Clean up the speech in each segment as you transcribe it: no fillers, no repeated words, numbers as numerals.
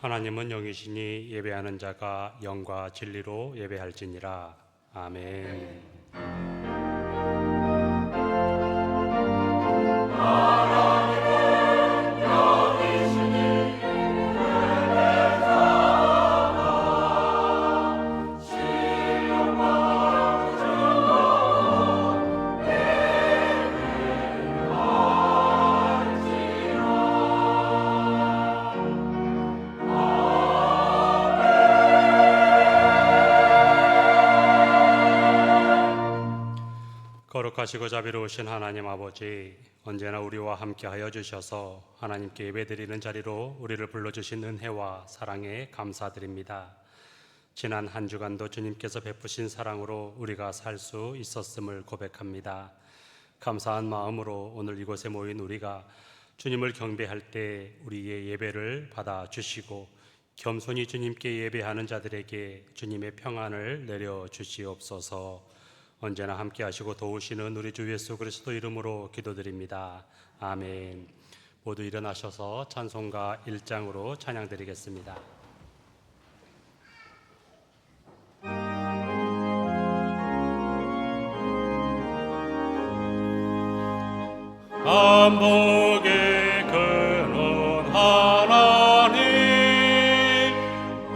하나님은 영이시니 예배하는 자가 영과 진리로 예배할지니라. 아멘. 거룩하시고 자비로우신 하나님 아버지, 언제나 우리와 함께하여 주셔서 하나님께 예배드리는 자리로 우리를 불러주신 은혜와 사랑에 감사드립니다. 지난 한 주간도 주님께서 베푸신 사랑으로 우리가 살 수 있었음을 고백합니다. 감사한 마음으로 오늘 이곳에 모인 우리가 주님을 경배할 때 우리의 예배를 받아주시고 겸손히 주님께 예배하는 자들에게 주님의 평안을 내려주시옵소서. 언제나 함께 하시고 도우시는 우리 주 예수 그리스도 이름으로 기도드립니다. 아멘. 모두 일어나셔서 찬송가 1장으로 찬양드리겠습니다. 반복의 근원 하나님,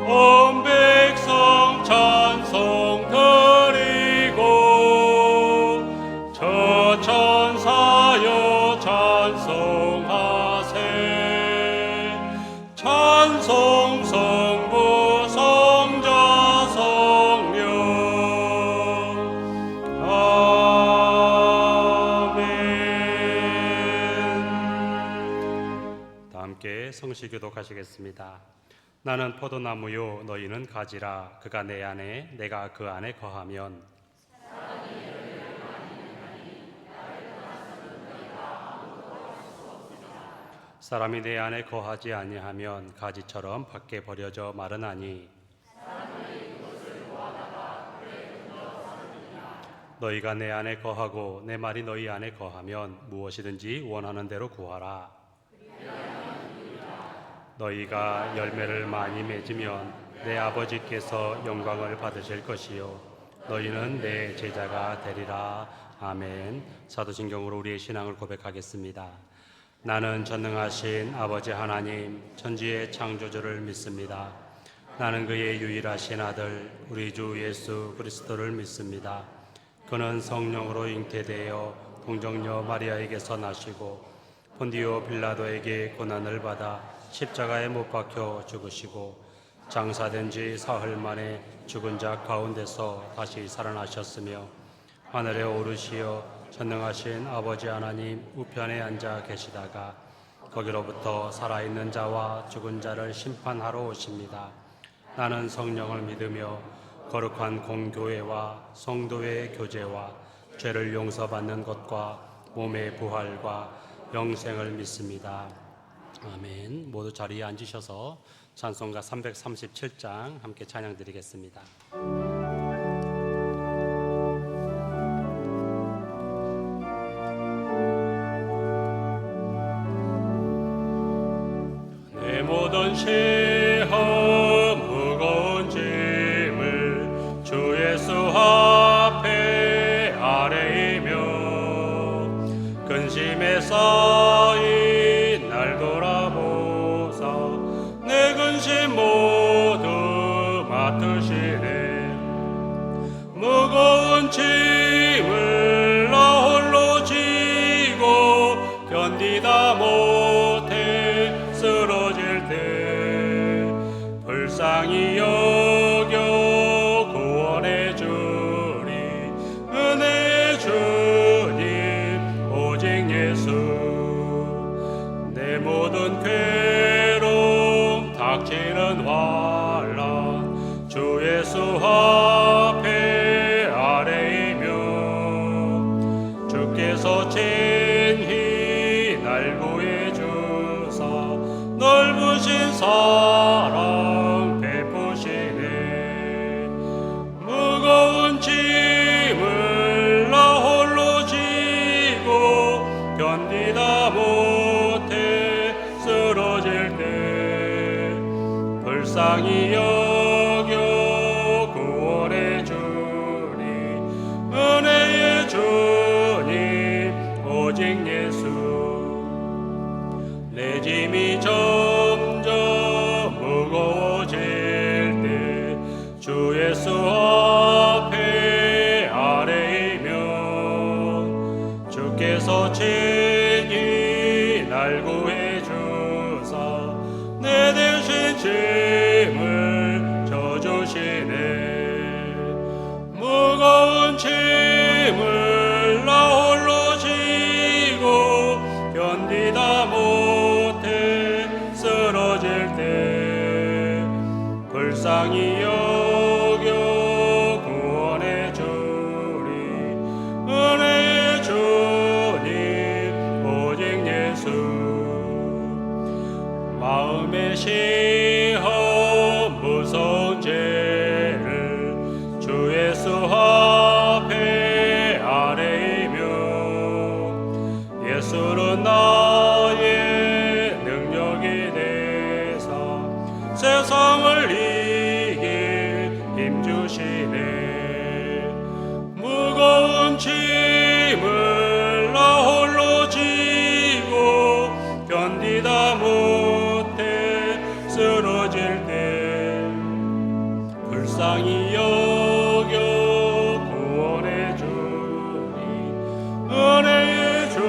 온 백성 찬송 드리고 저 천사여 찬송하세. 찬송 성부 성자 성령. 함께 성시교독 하시겠습니다. 나는 포도나무요 너희는 가지라. 그가 내 안에 내가 그 안에 거하면 사람이 내 안에 거하지 아니하면 가지처럼 밖에 버려져 마르나니 너희가 내 안에 거하고 내 말이 너희 안에 거하면 무엇이든지 원하는 대로 구하라. 너희가 열매를 많이 맺으면 내 아버지께서 영광을 받으실 것이요 너희는 내 제자가 되리라. 아멘. 사도신경으로 우리의 신앙을 고백하겠습니다. 나는 전능하신 아버지 하나님 천지의 창조주를 믿습니다. 나는 그의 유일하신 아들 우리 주 예수 그리스도를 믿습니다. 그는 성령으로 잉태되어 동정녀 마리아에게서 나시고 본디오 빌라도에게 고난을 받아 십자가에 못 박혀 죽으시고 장사된 지 사흘 만에 죽은 자 가운데서 다시 살아나셨으며 하늘에 오르시어 전능하신 아버지 하나님 우편에 앉아 계시다가 거기로부터 살아있는 자와 죽은 자를 심판하러 오십니다. 나는 성령을 믿으며 거룩한 공교회와 성도의 교제와 죄를 용서받는 것과 몸의 부활과 영생을 믿습니다. 아멘. 모두 자리에 앉으셔서 찬송가 337장 함께 찬양드리겠습니다. 내 모든 시험 무거운 짐을 주 예수 앞에 아뢰이며 근심에 쌓인 날 돌아보사 내 근심 모두 맡으시네. 무거운 짐을 나 홀로 지고 견디다 못해 쓰러질 때 불쌍히 여겨 구원해 주리. 은혜의 주님 오직 예수. 내 모든 괴로움 닥치는 환난 주 예수 앞에 아뢰이며 점점 무거워질 때 주 예수 앞에 아뢰이면 주께서 친히 날 구해 주사 내 대신 짐을 져주시네. 무거운 짐을 나 홀로 지고 견디다 못해 쓰러질 때 불쌍히 여겨 구원해 주리. 은혜의 주님 오직 예수. 마음의 시험 무서운 죄를 주 예수 앞에 아뢰이며 예수는 나의 능력이 되사 세상을 이길 힘 주시네. 무거운 짐을 나 홀로 지고 견디다 못해 쓰러질 때 불쌍히 여겨 구원해 주니. 은혜의 주님.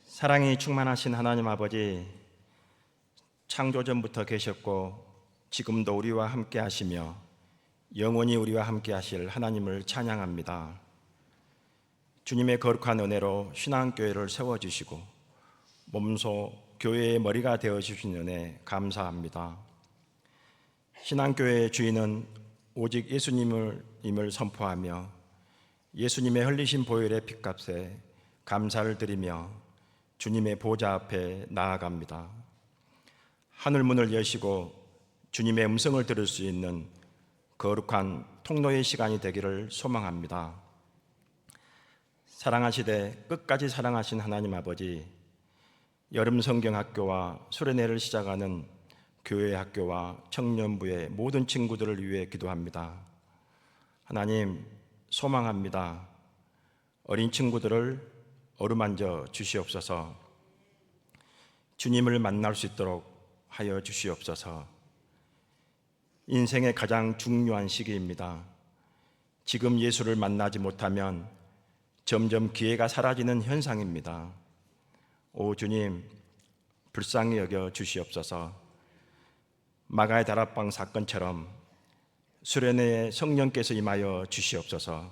사랑이 충만하신 하나님 아버지, 창조 전부터 계셨고 지금도 우리와 함께 하시며 영원히 우리와 함께 하실 하나님을 찬양합니다. 주님의 거룩한 은혜로 신앙교회를 세워주시고 몸소 교회의 머리가 되어주신 은혜 감사합니다. 신앙교회의 주인은 오직 예수님을 선포하며 예수님의 흘리신 보혈의 핏값에 감사를 드리며 주님의 보좌 앞에 나아갑니다. 하늘문을 여시고 주님의 음성을 들을 수 있는 거룩한 통로의 시간이 되기를 소망합니다. 사랑하시되 끝까지 사랑하신 하나님 아버지, 여름 성경학교와 수련회를 시작하는 교회 학교와 청년부의 모든 친구들을 위해 기도합니다. 하나님, 소망합니다. 어린 친구들을 어루만져 주시옵소서. 주님을 만날 수 있도록 하여 주시옵소서. 인생의 가장 중요한 시기입니다. 지금 예수를 만나지 못하면 점점 기회가 사라지는 현상입니다. 오 주님, 불쌍히 여겨 주시옵소서. 마가의 다락방 사건처럼 수련회에 성령께서 임하여 주시옵소서.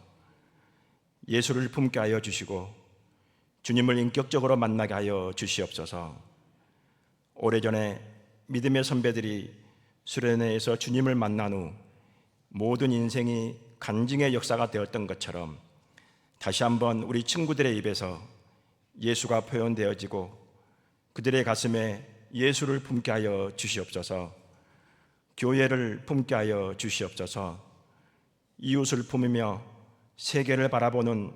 예수를 품게 하여 주시고 주님을 인격적으로 만나게 하여 주시옵소서. 오래전에 믿음의 선배들이 수련회에서 주님을 만난 후 모든 인생이 간증의 역사가 되었던 것처럼 다시 한번 우리 친구들의 입에서 예수가 표현되어지고 그들의 가슴에 예수를 품게 하여 주시옵소서. 교회를 품게 하여 주시옵소서. 이웃을 품으며 세계를 바라보는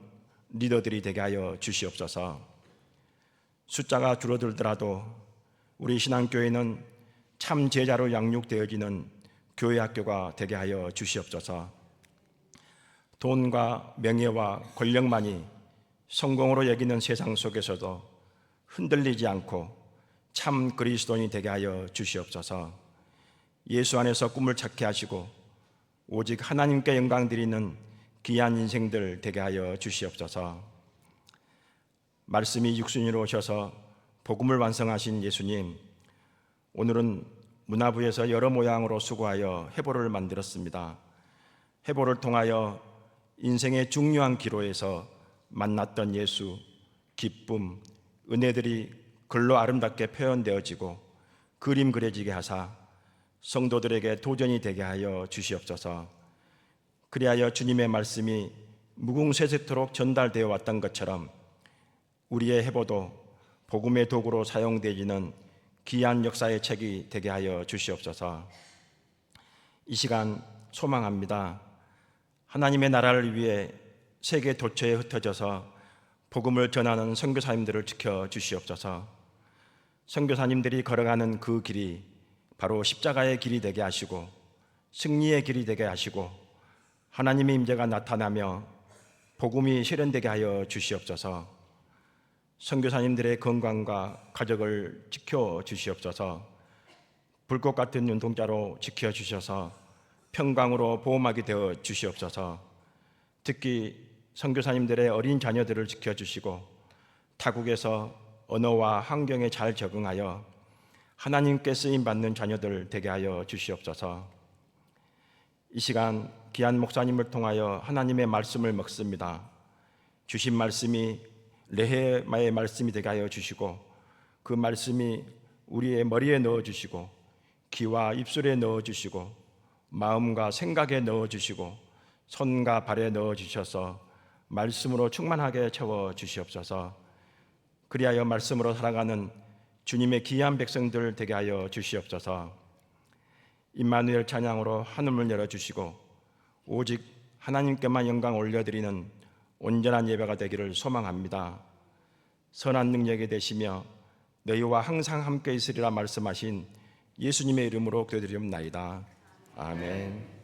리더들이 되게 하여 주시옵소서. 숫자가 줄어들더라도 우리 신앙교회는 참 제자로 양육되어지는 교회 학교가 되게 하여 주시옵소서. 돈과 명예와 권력만이 성공으로 여기는 세상 속에서도 흔들리지 않고 참 그리스도인이 되게 하여 주시옵소서. 예수 안에서 꿈을 찾게 하시고 오직 하나님께 영광 드리는 귀한 인생들 되게 하여 주시옵소서. 말씀이 육신으로 오셔서 복음을 완성하신 예수님, 오늘은 문화부에서 여러 모양으로 수고하여 해보를 만들었습니다. 해보를 통하여 인생의 중요한 기로에서 만났던 예수, 기쁨, 은혜들이 글로 아름답게 표현되어지고 그림 그려지게 하사 성도들에게 도전이 되게 하여 주시옵소서. 그리하여 주님의 말씀이 무궁쇠색토록 전달되어 왔던 것처럼 우리의 해보도 복음의 도구로 사용되지는 귀한 역사의 책이 되게 하여 주시옵소서. 이 시간 소망합니다. 하나님의 나라를 위해 세계 도처에 흩어져서 복음을 전하는 선교사님들을 지켜 주시옵소서. 선교사님들이 걸어가는 그 길이 바로 십자가의 길이 되게 하시고 승리의 길이 되게 하시고 하나님의 임재가 나타나며 복음이 실현되게 하여 주시옵소서. 선교사님들의 건강과 가족을 지켜 주시옵소서. 불꽃 같은 눈동자로 지켜 주셔서 평강으로 보호막이 되어 주시옵소서. 특히 선교사님들의 어린 자녀들을 지켜 주시고 타국에서 언어와 환경에 잘 적응하여 하나님께 쓰임 받는 자녀들 되게 하여 주시옵소서. 이 시간 귀한 목사님을 통하여 하나님의 말씀을 먹습니다. 주신 말씀이 레헤마의 말씀이 되게 하여 주시고 그 말씀이 우리의 머리에 넣어 주시고 귀와 입술에 넣어 주시고 마음과 생각에 넣어 주시고 손과 발에 넣어 주셔서 말씀으로 충만하게 채워 주시옵소서. 그리하여 말씀으로 살아가는 주님의 귀한 백성들 되게 하여 주시옵소서. 임마누엘 찬양으로 하늘을 열어주시고 오직 하나님께만 영광 올려드리는 온전한 예배가 되기를 소망합니다. 선한 능력이 되시며 너희와 항상 함께 있으리라 말씀하신 예수님의 이름으로 기도드리옵나이다. 아멘.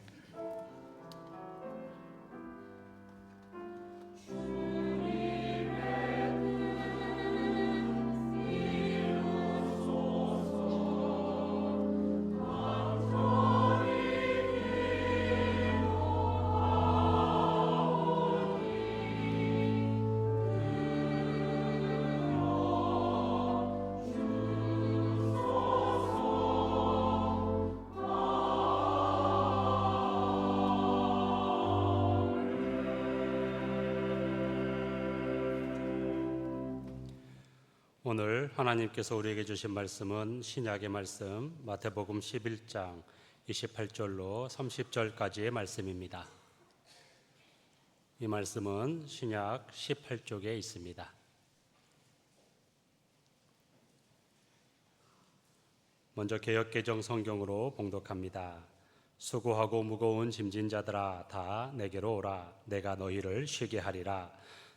오늘 하나님께서 우리에게 주신 말씀은 신약의 말씀 마태복음 11장 28절로 30절까지의 말씀입니다. 이 말씀은 신약 18쪽에 있습니다. 먼저 개역개정 성경으로 봉독합니다. 수고하고 무거운 짐진 자들아 다 내게로 오라. 내가 너희를 쉬게 하리라.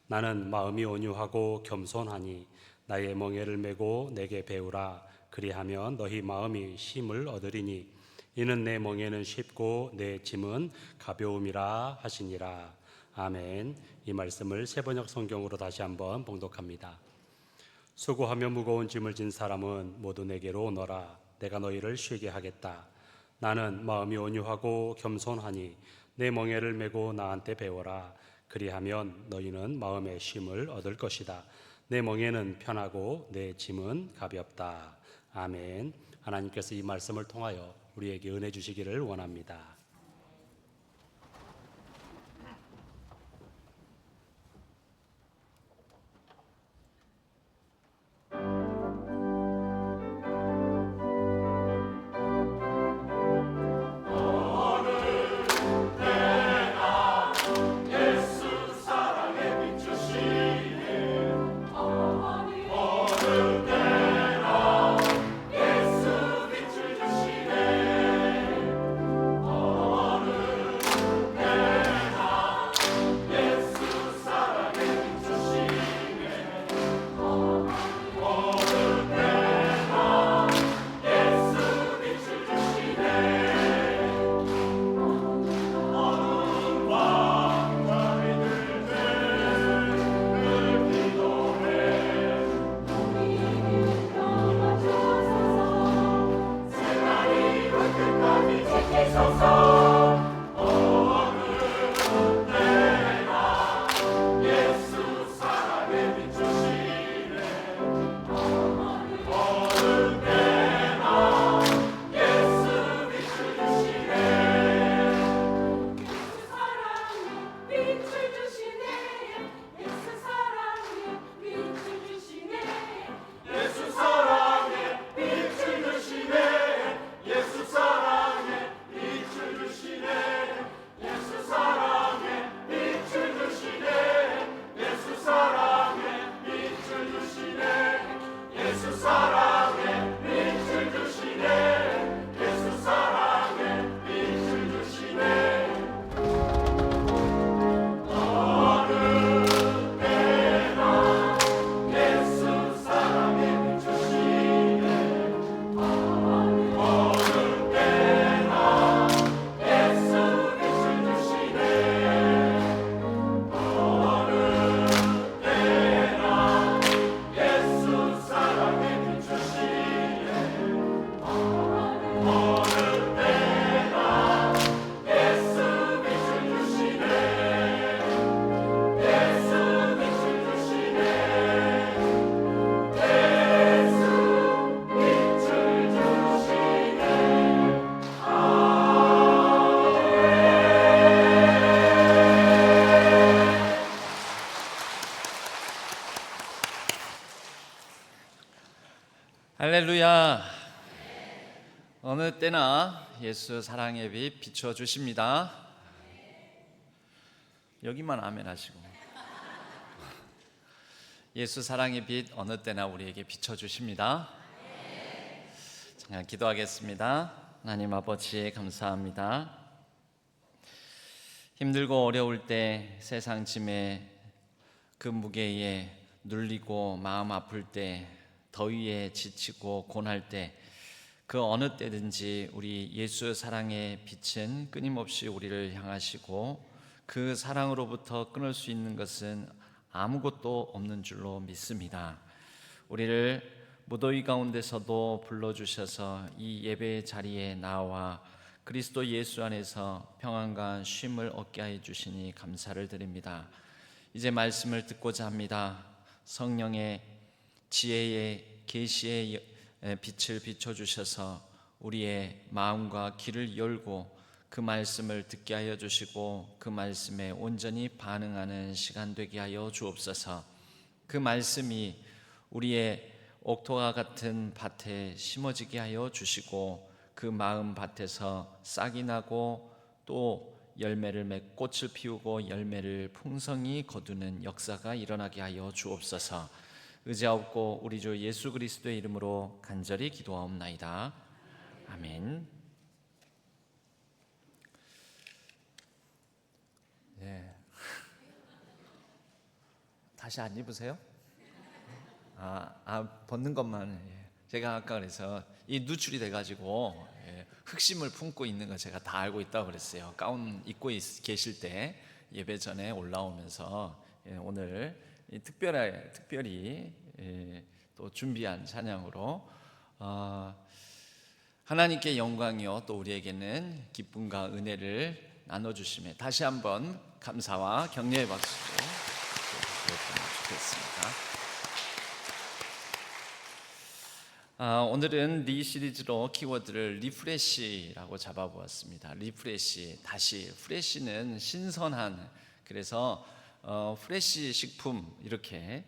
나는 마음이 온유하고 겸손하니 나의 멍에를 메고 내게 배우라. 그리하면 너희 마음이 쉼을 얻으리니 이는 내 멍에는 쉽고 내 짐은 가벼움이라 하시니라. 아멘. 이 말씀을 세번역 성경으로 다시 한번 봉독합니다. 수고하며 무거운 짐을 진 사람은 모두 내게로 오너라. 내가 너희를 쉬게 하겠다. 나는 마음이 온유하고 겸손하니 내 멍에를 메고 나한테 배워라. 그리하면 너희는 마음의 쉼을 얻을 것이다. 내 멍에는 편하고 내 짐은 가볍다. 아멘. 하나님께서 이 말씀을 통하여 우리에게 은혜 주시기를 원합니다. 할렐루야. 어느 때나 예수 사랑의 빛 비춰주십니다. 여기만 아멘 하시고. 예수 사랑의 빛 어느 때나 우리에게 비춰주십니다. 잠깐 기도하겠습니다. 하나님 아버지 감사합니다. 힘들고 어려울 때, 세상 짐에 그 무게에 눌리고 마음 아플 때, 더위에 지치고 고날 때, 그 어느 때든지 우리 예수 사랑의 빛은 끊임없이 우리를 향하시고 그 사랑으로부터 끊을 수 있는 것은 아무것도 없는 줄로 믿습니다. 우리를 무더위 가운데서도 불러주셔서 이 예배의 자리에 나와 그리스도 예수 안에서 평안과 쉼을 얻게 하여 주시니 감사를 드립니다. 이제 말씀을 듣고자 합니다. 성령의 지혜의 계시의 빛을 비춰주셔서 우리의 마음과 귀를 열고 그 말씀을 듣게 하여 주시고 그 말씀에 온전히 반응하는 시간 되게 하여 주옵소서. 그 말씀이 우리의 옥토와 같은 밭에 심어지게 하여 주시고 그 마음 밭에서 싹이 나고 또 열매를 맺고 꽃을 피우고 열매를 풍성히 거두는 역사가 일어나게 하여 주옵소서. 의지하옵고 우리 주 예수 그리스도의 이름으로 간절히 기도하옵나이다. 아멘. 네. 다시 안 입으세요? 벗는 것만. 제가 아까 그래서 이 누출이 돼가지고 흑심을 품고 있는 거 제가 다 알고 있다고 그랬어요. 가운 입고 계실 때 예배 전에 올라오면서 오늘 특별히 또 준비한 찬양으로 하나님께 영광이요 또 우리에게는 기쁨과 은혜를 나눠주심에 다시 한번 감사와 격려의 박수로 드렸으면 좋겠습니다. 오늘은 리 시리즈로 키워드를 리프레시라고 잡아보았습니다. 리프레시, 다시. 프레시는 신선한, 그래서 프레시 식품, 이렇게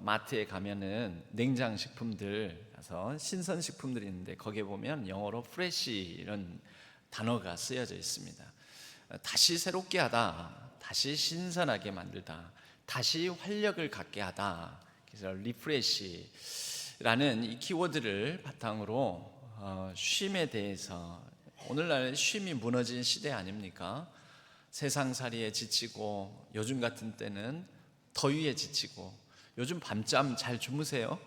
마트에 가면은 냉장 식품들 가서 신선 식품들이 있는데 거기에 보면 영어로 프레시 이런 단어가 쓰여져 있습니다. 다시 새롭게 하다, 다시 신선하게 만들다, 다시 활력을 갖게 하다. 그래서 리프레시라는 이 키워드를 바탕으로 쉼에 대해서, 오늘날 쉼이 무너진 시대 아닙니까? 세상살이에 지치고 요즘 같은 때는 더위에 지치고, 요즘 밤잠 잘 주무세요?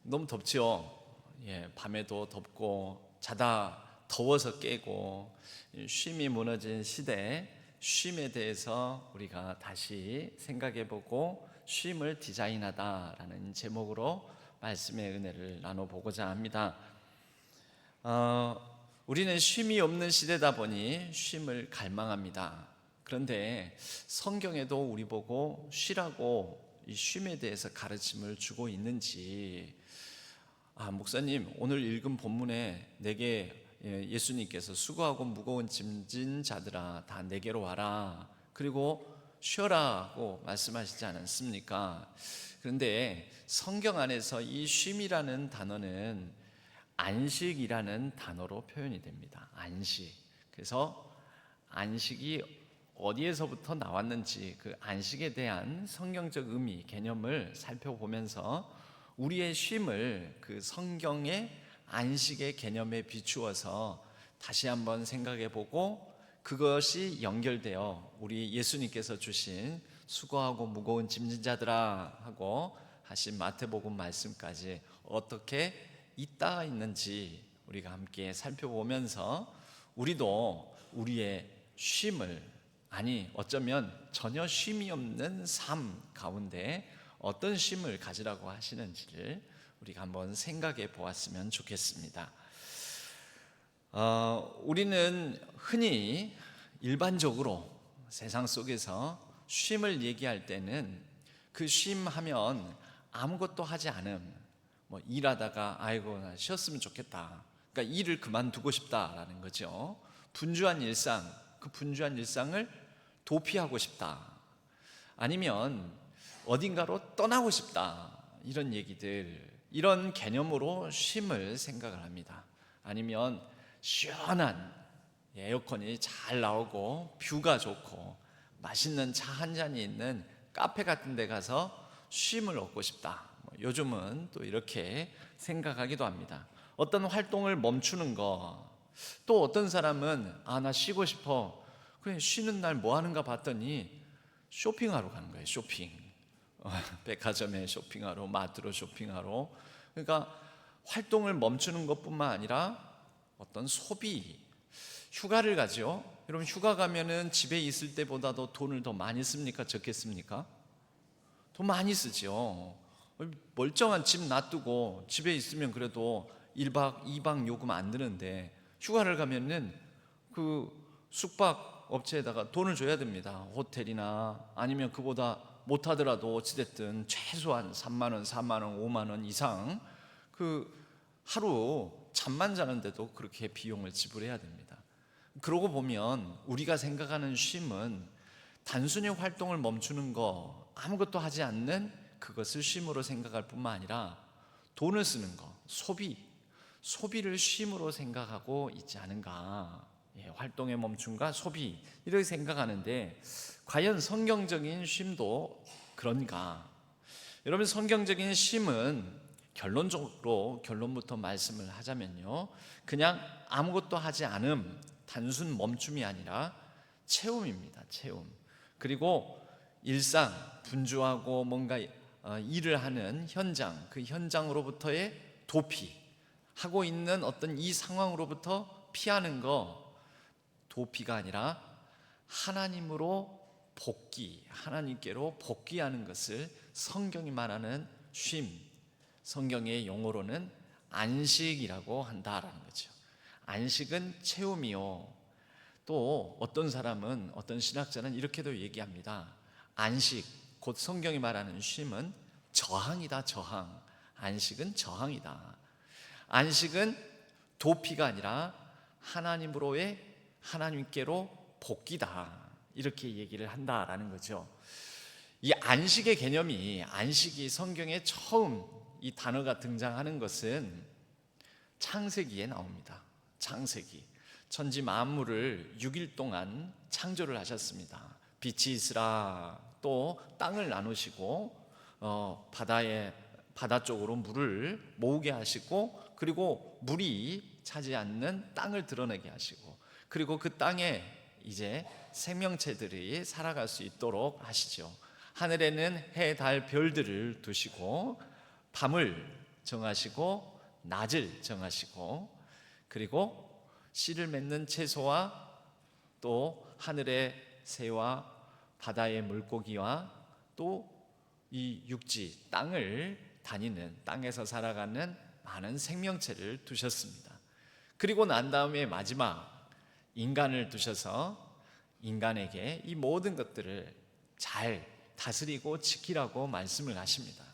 너무 덥죠? 밤에도 덥고 자다 더워서 깨고, 쉼이 무너진 시대, 쉼에 대해서 우리가 다시 생각해보고 쉼을 디자인하다라는 제목으로 말씀의 은혜를 나눠보고자 합니다. 우리는 쉼이 없는 시대다 보니 쉼을 갈망합니다. 그런데 성경에도 우리 보고 쉬라고 이 쉼에 대해서 가르침을 주고 있는지, 목사님 오늘 읽은 본문에 내게 예수님께서 수고하고 무거운 짐진 자들아 다 내게로 와라, 그리고 쉬어라고 말씀하시지 않았습니까? 그런데 성경 안에서 이 쉼이라는 단어는 안식이라는 단어로 표현이 됩니다. 안식. 그래서 안식이 어디에서부터 나왔는지 그 안식에 대한 성경적 의미, 개념을 살펴보면서 우리의 쉼을 그 성경의 안식의 개념에 비추어서 다시 한번 생각해보고, 그것이 연결되어 우리 예수님께서 주신 수고하고 무거운 짐진 자들아 하고 하신 마태복음 말씀까지 어떻게 있다 있는지 우리가 함께 살펴보면서 우리도 우리의 쉼을, 어쩌면 전혀 쉼이 없는 삶 가운데 어떤 쉼을 가지라고 하시는지를 우리가 한번 생각해 보았으면 좋겠습니다. 우리는 흔히 일반적으로 세상 속에서 쉼을 얘기할 때는 그 쉼 하면 아무것도 하지 않음, 일하다가 아이고 나 쉬었으면 좋겠다, 그러니까 일을 그만두고 싶다라는 거죠. 분주한 일상, 그 분주한 일상을 도피하고 싶다, 아니면 어딘가로 떠나고 싶다, 이런 얘기들. 이런 개념으로 쉼을 생각을 합니다. 아니면 시원한 에어컨이 잘 나오고 뷰가 좋고 맛있는 차 한 잔이 있는 카페 같은 데 가서 쉼을 얻고 싶다. 요즘은 또 이렇게 생각하기도 합니다. 어떤 활동을 멈추는 거, 또 어떤 사람은 나 쉬고 싶어. 그래, 쉬는 날 뭐 하는가 봤더니 쇼핑하러 가는 거예요. 쇼핑. 백화점에 쇼핑하러, 마트로 쇼핑하러. 그러니까 활동을 멈추는 것뿐만 아니라 어떤 소비, 휴가를 가죠. 여러분, 휴가 가면은 집에 있을 때보다도 돈을 더 많이 씁니까? 적게 씁니까? 돈 많이 쓰죠. 멀쩡한 집 놔두고 집에 있으면 그래도 1박 2박 요금 안 드는데, 휴가를 가면은 그 숙박 업체에다가 돈을 줘야 됩니다. 호텔이나 아니면 그보다 못하더라도 어찌됐든 최소한 3만 원, 4만 원, 5만 원 이상 그 하루 잠만 자는데도 그렇게 비용을 지불해야 됩니다. 그러고 보면 우리가 생각하는 쉼은 단순히 활동을 멈추는 거, 아무것도 하지 않는 그것을 쉼으로 생각할 뿐만 아니라 돈을 쓰는 거, 소비를 쉼으로 생각하고 있지 않은가. 활동의 멈춤과 소비, 이렇게 생각하는데 과연 성경적인 쉼도 그런가? 여러분, 성경적인 쉼은 결론부터 말씀을 하자면요, 그냥 아무것도 하지 않음, 단순 멈춤이 아니라 체험입니다. 체험. 그리고 일상, 분주하고 뭔가 일을 하는 현장, 그 현장으로부터의 도피, 하고 있는 어떤 이 상황으로부터 피하는 거, 도피가 아니라 하나님으로 복귀, 하나님께로 복귀하는 것을 성경이 말하는 쉼, 성경의 용어로는 안식이라고 한다라는 거죠. 안식은 체험이요. 또 어떤 사람은, 어떤 신학자는 이렇게도 얘기합니다. 안식, 곧 성경이 말하는 쉼은 저항이다. 저항. 안식은 저항이다. 안식은 도피가 아니라 하나님께로 복귀다. 이렇게 얘기를 한다라는 거죠. 이 안식의 개념이, 안식이 성경에 처음 이 단어가 등장하는 것은 창세기에 나옵니다. 창세기. 천지 만물을 6일 동안 창조를 하셨습니다. 빛이 있으라. 또 땅을 나누시고 바다 쪽으로 물을 모으게 하시고, 그리고 물이 차지 않는 땅을 드러내게 하시고, 그리고 그 땅에 이제 생명체들이 살아갈 수 있도록 하시죠. 하늘에는 해, 달, 별들을 두시고 밤을 정하시고 낮을 정하시고, 그리고 씨를 맺는 채소와 또 하늘의 새와 바다의 물고기와 또 이 육지, 땅을 다니는, 땅에서 살아가는 많은 생명체를 두셨습니다. 그리고 난 다음에 마지막 인간을 두셔서 인간에게 이 모든 것들을 잘 다스리고 지키라고 말씀을 하십니다.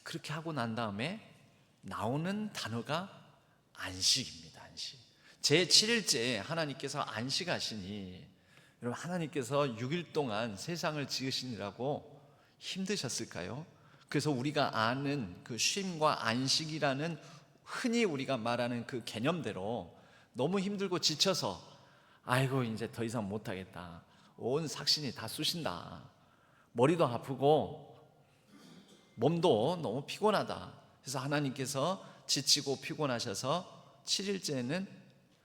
그렇게 하고 난 다음에 나오는 단어가 안식입니다. 안식. 제7일째에 하나님께서 안식하시니, 여러분, 하나님께서 6일 동안 세상을 지으시느라고 힘드셨을까요? 그래서 우리가 아는 그 쉼과 안식이라는 흔히 우리가 말하는 그 개념대로 너무 힘들고 지쳐서 아이고 이제 더 이상 못하겠다, 온 삭신이 다 쑤신다, 머리도 아프고 몸도 너무 피곤하다, 그래서 하나님께서 지치고 피곤하셔서 7일째는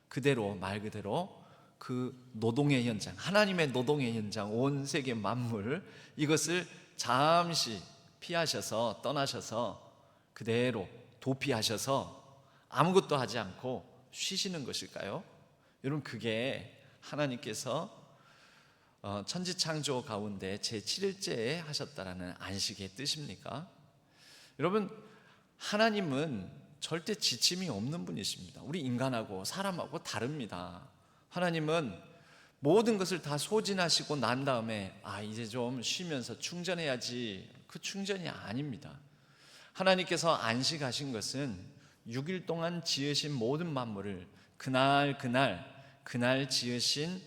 그대로, 말 그대로 그 노동의 현장, 하나님의 노동의 현장, 온 세계 만물, 이것을 잠시 피하셔서 떠나셔서 그대로 도피하셔서 아무것도 하지 않고 쉬시는 것일까요? 여러분, 그게 하나님께서 천지창조 가운데 제7일째에 하셨다라는 안식의 뜻입니까? 여러분, 하나님은 절대 지침이 없는 분이십니다. 우리 인간하고 사람하고 다릅니다. 하나님은 모든 것을 다 소진하시고 난 다음에 이제 좀 쉬면서 충전해야지, 그 충전이 아닙니다. 하나님께서 안식하신 것은 6일 동안 지으신 모든 만물을 그날 지으신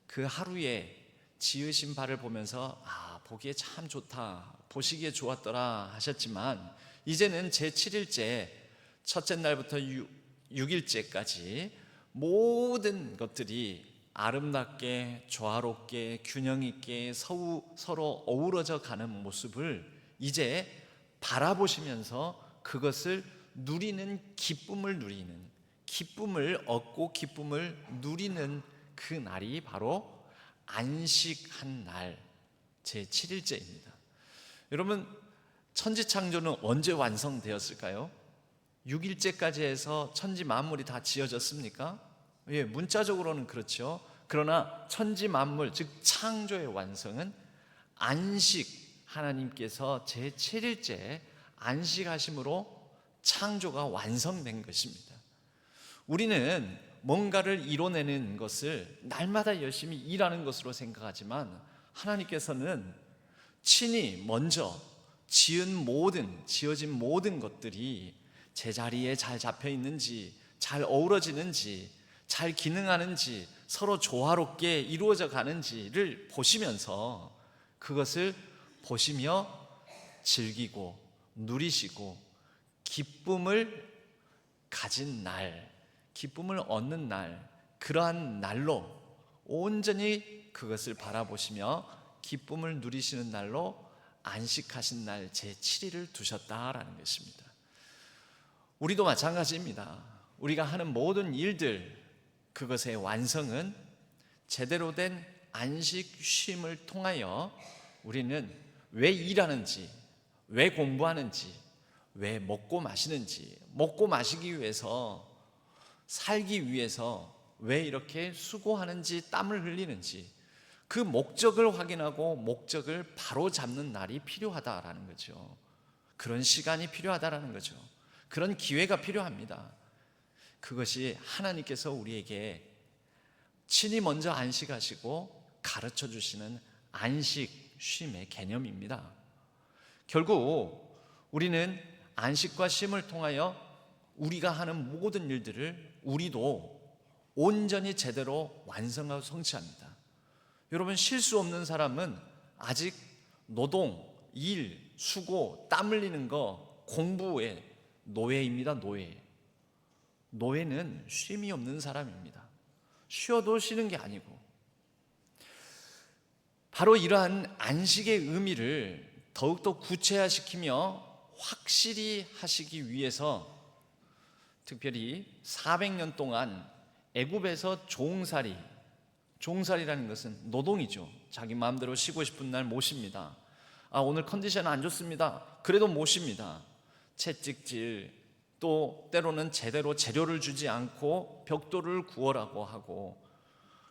그 하루에 지으신 바를 보면서 보기에 참 좋다, 보시기에 좋았더라 하셨지만, 이제는 제7일째 첫째 날부터 6일째까지 모든 것들이 아름답게 조화롭게 균형 있게 서로 어우러져 가는 모습을 이제 바라보시면서 그것을 누리는 기쁨을 얻고 기쁨을 누리는 그 날이 바로 안식한 날 제7일째입니다. 여러분, 천지창조는 언제 완성되었을까요? 6일째까지 해서 천지 만물이 다 지어졌습니까? 예, 문자적으로는 그렇죠. 그러나 천지 만물, 즉 창조의 완성은 안식, 하나님께서 제7일째 안식하심으로 창조가 완성된 것입니다. 우리는 뭔가를 이뤄내는 것을 날마다 열심히 일하는 것으로 생각하지만 하나님께서는 친히 먼저 지어진 모든 것들이 제자리에 잘 잡혀 있는지, 잘 어우러지는지, 잘 기능하는지, 서로 조화롭게 이루어져 가는지를 보시면서 그것을 보시며 즐기고 누리시고 기쁨을 가진 날, 기쁨을 얻는 날, 그러한 날로 온전히 그것을 바라보시며 기쁨을 누리시는 날로 안식하신 날 제7일을 두셨다라는 것입니다. 우리도 마찬가지입니다. 우리가 하는 모든 일들, 그것의 완성은 제대로 된 안식 쉼을 통하여 우리는 왜 일하는지, 왜 공부하는지, 왜 먹고 마시는지, 먹고 마시기 위해서, 살기 위해서 왜 이렇게 수고하는지, 땀을 흘리는지, 그 목적을 확인하고 목적을 바로 잡는 날이 필요하다라는 거죠. 그런 시간이 필요하다라는 거죠. 그런 기회가 필요합니다. 그것이 하나님께서 우리에게 친히 먼저 안식하시고 가르쳐 주시는 안식, 쉼의 개념입니다. 결국 우리는 안식과 쉼을 통하여 우리가 하는 모든 일들을 우리도 온전히 제대로 완성하고 성취합니다. 여러분, 실수 없는 사람은 아직 노동, 일, 수고, 땀 흘리는 거, 공부의 노예입니다. 노예는 쉼이 없는 사람입니다. 쉬어도 쉬는 게 아니고, 바로 이러한 안식의 의미를 더욱더 구체화시키며 확실히 하시기 위해서 특별히 400년 동안 애굽에서 종살이라는 것은 노동이죠. 자기 마음대로 쉬고 싶은 날 못 쉽니다. 오늘 컨디션 안 좋습니다. 그래도 못 쉽니다. 채찍질, 또 때로는 제대로 재료를 주지 않고 벽돌을 구워라고 하고,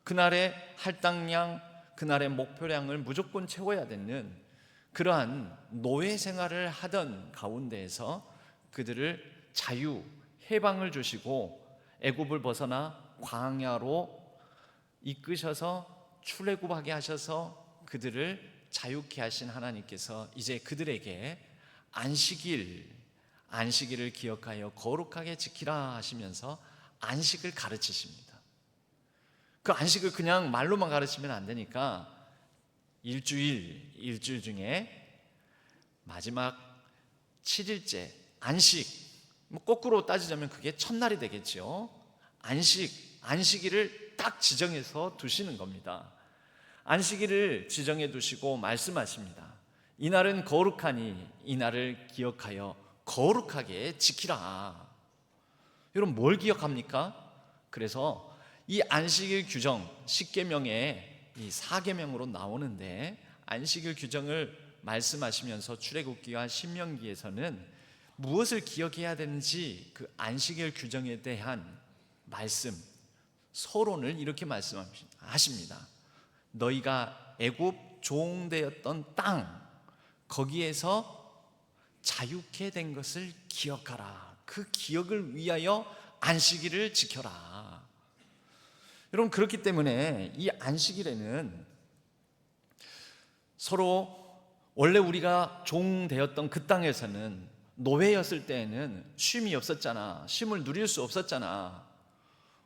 그날의 할당량, 그날의 목표량을 무조건 채워야 되는 그러한 노예 생활을 하던 가운데에서 그들을 자유, 해방을 주시고 애굽을 벗어나 광야로 이끄셔서 출애굽하게 하셔서 그들을 자유케 하신 하나님께서 이제 그들에게 안식일을 기억하여 거룩하게 지키라 하시면서 안식을 가르치십니다. 그 안식을 그냥 말로만 가르치면 안 되니까 일주일 중에 마지막 7일째 안식, 거꾸로 따지자면 그게 첫날이 되겠죠. 안식일을 딱 지정해서 두시는 겁니다. 안식일을 지정해 두시고 말씀하십니다. 이날은 거룩하니 이날을 기억하여 거룩하게 지키라. 여러분, 뭘 기억합니까? 그래서 이 안식일 규정, 10계명에 이 4계명으로 나오는데, 안식일 규정을 말씀하시면서 출애굽기와 신명기에서는 무엇을 기억해야 되는지 그 안식일 규정에 대한 말씀, 서론을 이렇게 말씀하십니다. 너희가 애굽 종되었던 땅, 거기에서 자유케 된 것을 기억하라. 그 기억을 위하여 안식일을 지켜라. 여러분, 그렇기 때문에 이 안식일에는 서로, 원래 우리가 종되었던 그 땅에서는, 노예였을 때에는 쉼이 없었잖아. 쉼을 누릴 수 없었잖아.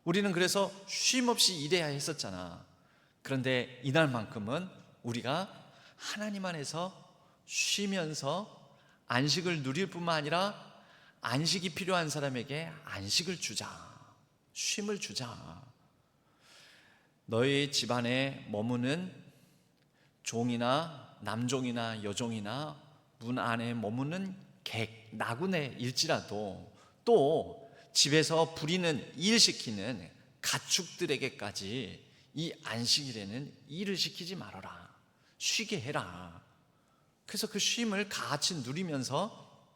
우리는 그래서 쉼 없이 일해야 했었잖아. 그런데 이날만큼은 우리가 하나님 안에서 쉬면서 안식을 누릴 뿐만 아니라 안식이 필요한 사람에게 안식을 주자, 쉼을 주자. 너희 집안에 머무는 종이나 남종이나 여종이나 문 안에 머무는 객, 나그네일지라도 또 집에서 부리는 일시키는 가축들에게까지 이 안식일에는 일을 시키지 말아라, 쉬게 해라. 그래서 그 쉼을 같이 누리면서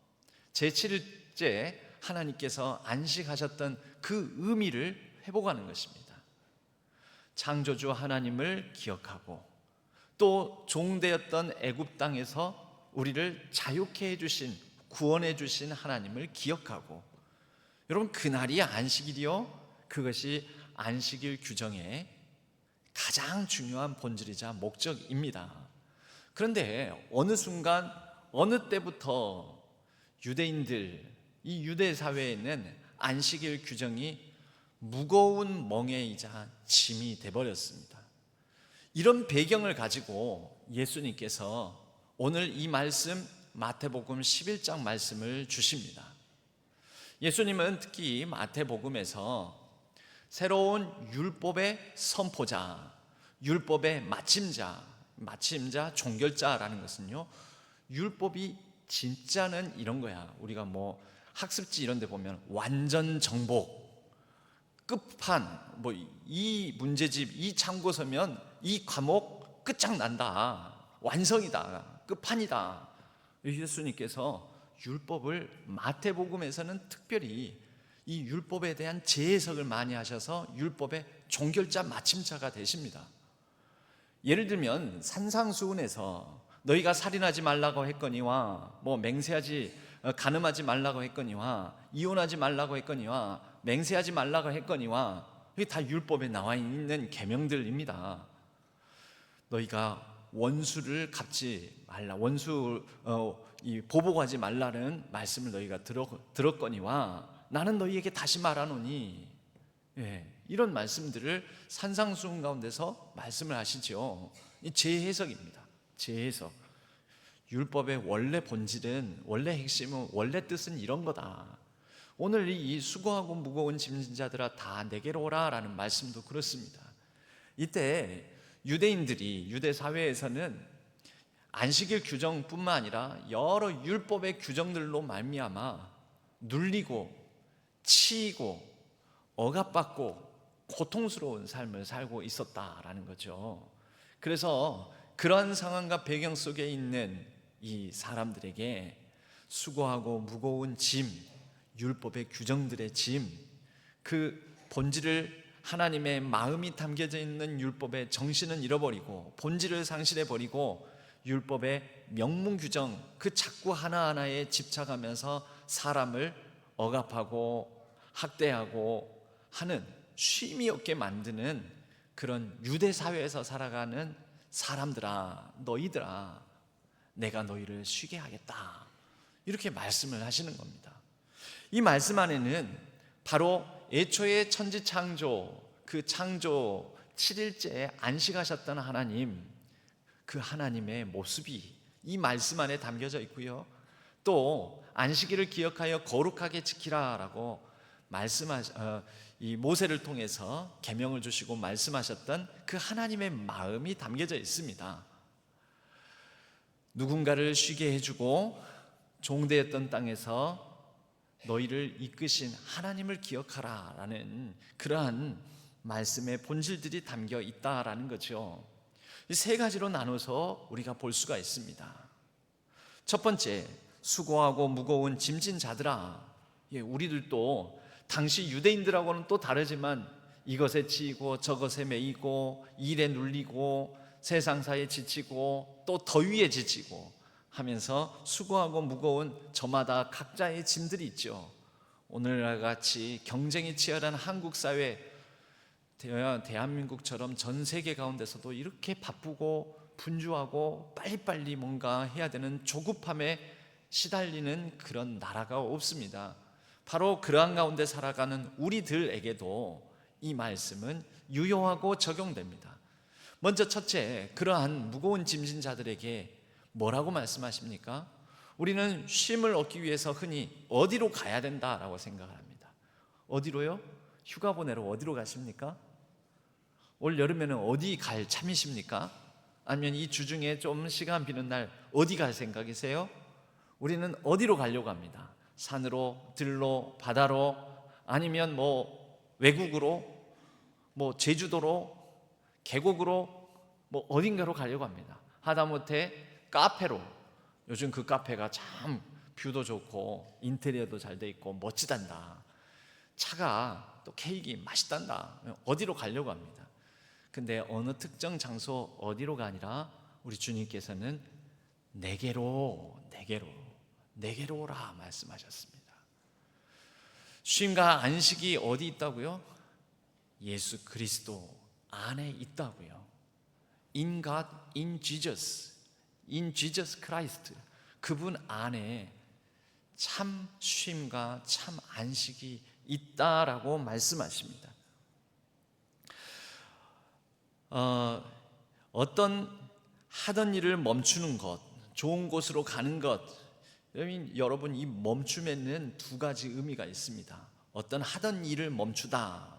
제7일째 하나님께서 안식하셨던 그 의미를 회복하는 것입니다. 창조주 하나님을 기억하고 또 종되었던 애굽 땅에서 우리를 자유케 해주신, 구원해 주신 하나님을 기억하고, 여러분 그날이 안식일이요, 그것이 안식일 규정의 가장 중요한 본질이자 목적입니다. 그런데 어느 순간 어느 때부터 유대인들, 이 유대 사회에는 안식일 규정이 무거운 멍에이자 짐이 되어버렸습니다. 이런 배경을 가지고 예수님께서 오늘 이 말씀 마태복음 11장 말씀을 주십니다. 예수님은 특히 마태복음에서 새로운 율법의 선포자, 율법의 마침자, 종결자라는 것은요, 율법이 진짜는 이런 거야. 우리가 뭐 학습지 이런 데 보면 완전 정복, 끝판, 뭐 이 문제집, 이 참고서면 이 과목 끝장난다, 완성이다, 끝판이다. 예수님께서 율법을 마태복음에서는 특별히 이 율법에 대한 재해석을 많이 하셔서 율법의 종결자, 마침자가 되십니다. 예를 들면 산상수훈에서 너희가 살인하지 말라고 했거니와 뭐 간음하지 말라고 했거니와 이혼하지 말라고 했거니와 맹세하지 말라고 했거니와, 이게 다 율법에 나와 있는 계명들입니다. 너희가 원수를 갚지 말라, 보복하지 말라는 말씀을 너희가 들었거니와 나는 너희에게 다시 말하노니, 이런 말씀들을 산상수훈 가운데서 말씀을 하시죠. 이 재해석입니다. 재해석. 율법의 원래 본질은, 원래 핵심은, 원래 뜻은 이런 거다. 오늘 이 수고하고 무거운 짐진 자들아 다 내게로 오라 라는 말씀도 그렇습니다. 이때 유대인들이, 유대 사회에서는 안식일 규정뿐만 아니라 여러 율법의 규정들로 말미암아 눌리고 치이고 억압받고 고통스러운 삶을 살고 있었다라는 거죠. 그래서 그러한 상황과 배경 속에 있는 이 사람들에게 수고하고 무거운 짐, 율법의 규정들의 짐, 그 본질을, 하나님의 마음이 담겨져 있는 율법의 정신은 잃어버리고 본질을 상실해버리고 율법의 명문 규정, 그 자꾸 하나하나에 집착하면서 사람을 억압하고 학대하고 하는, 쉼이 없게 만드는 그런 유대 사회에서 살아가는 사람들아, 너희들아, 내가 너희를 쉬게 하겠다, 이렇게 말씀을 하시는 겁니다. 이 말씀 안에는 바로 애초에 천지 창조, 그 창조 7일째에 안식하셨던 하나님, 그 하나님의 모습이 이 말씀 안에 담겨져 있고요, 또 안식일을 기억하여 거룩하게 지키라라고 이 모세를 통해서 계명을 주시고 말씀하셨던 그 하나님의 마음이 담겨져 있습니다. 누군가를 쉬게 해주고 종되었던 땅에서 너희를 이끄신 하나님을 기억하라 라는 그러한 말씀의 본질들이 담겨 있다라는 거죠. 이 세 가지로 나눠서 우리가 볼 수가 있습니다. 첫 번째, 수고하고 무거운 짐진 자들아. 우리들도 당시 유대인들하고는 또 다르지만 이것에 치이고 저것에 매이고 일에 눌리고 세상사에 지치고 또 더위에 지치고 하면서 수고하고 무거운 저마다 각자의 짐들이 있죠. 오늘날 같이 경쟁이 치열한 한국 사회, 대한민국처럼 전 세계 가운데서도 이렇게 바쁘고 분주하고 빨리빨리 뭔가 해야 되는 조급함에 시달리는 그런 나라가 없습니다. 바로 그러한 가운데 살아가는 우리들에게도 이 말씀은 유효하고 적용됩니다. 먼저 첫째, 그러한 무거운 짐진 자들에게 뭐라고 말씀하십니까? 우리는 쉼을 얻기 위해서 흔히 어디로 가야 된다라고 생각을 합니다. 어디로요? 휴가 보내러 어디로 가십니까? 올 여름에는 어디 갈 참이십니까? 아니면 이 주중에 좀 시간 비는 날 어디 갈 생각이세요? 우리는 어디로 가려고 합니다. 산으로, 들로, 바다로, 아니면 외국으로, 제주도로, 계곡으로, 어딘가로 가려고 합니다. 하다못해 카페로. 요즘 그 카페가 참 뷰도 좋고 인테리어도 잘 돼 있고 멋지단다. 차가 또 케이크 맛있단다. 어디로 가려고 합니다. 근데 어느 특정 장소 어디로가 아니라 우리 주님께서는 내게로 오라 말씀하셨습니다. 쉼과 안식이 어디 있다고요? 예수 그리스도 안에 있다고요. In God, in Jesus Christ. 그분 안에 참 쉼과 참 안식이 있다라고 말씀하십니다. 어떤 하던 일을 멈추는 것, 좋은 곳으로 가는 것, 여러분 이 멈춤에는 두 가지 의미가 있습니다. 어떤 하던 일을 멈추다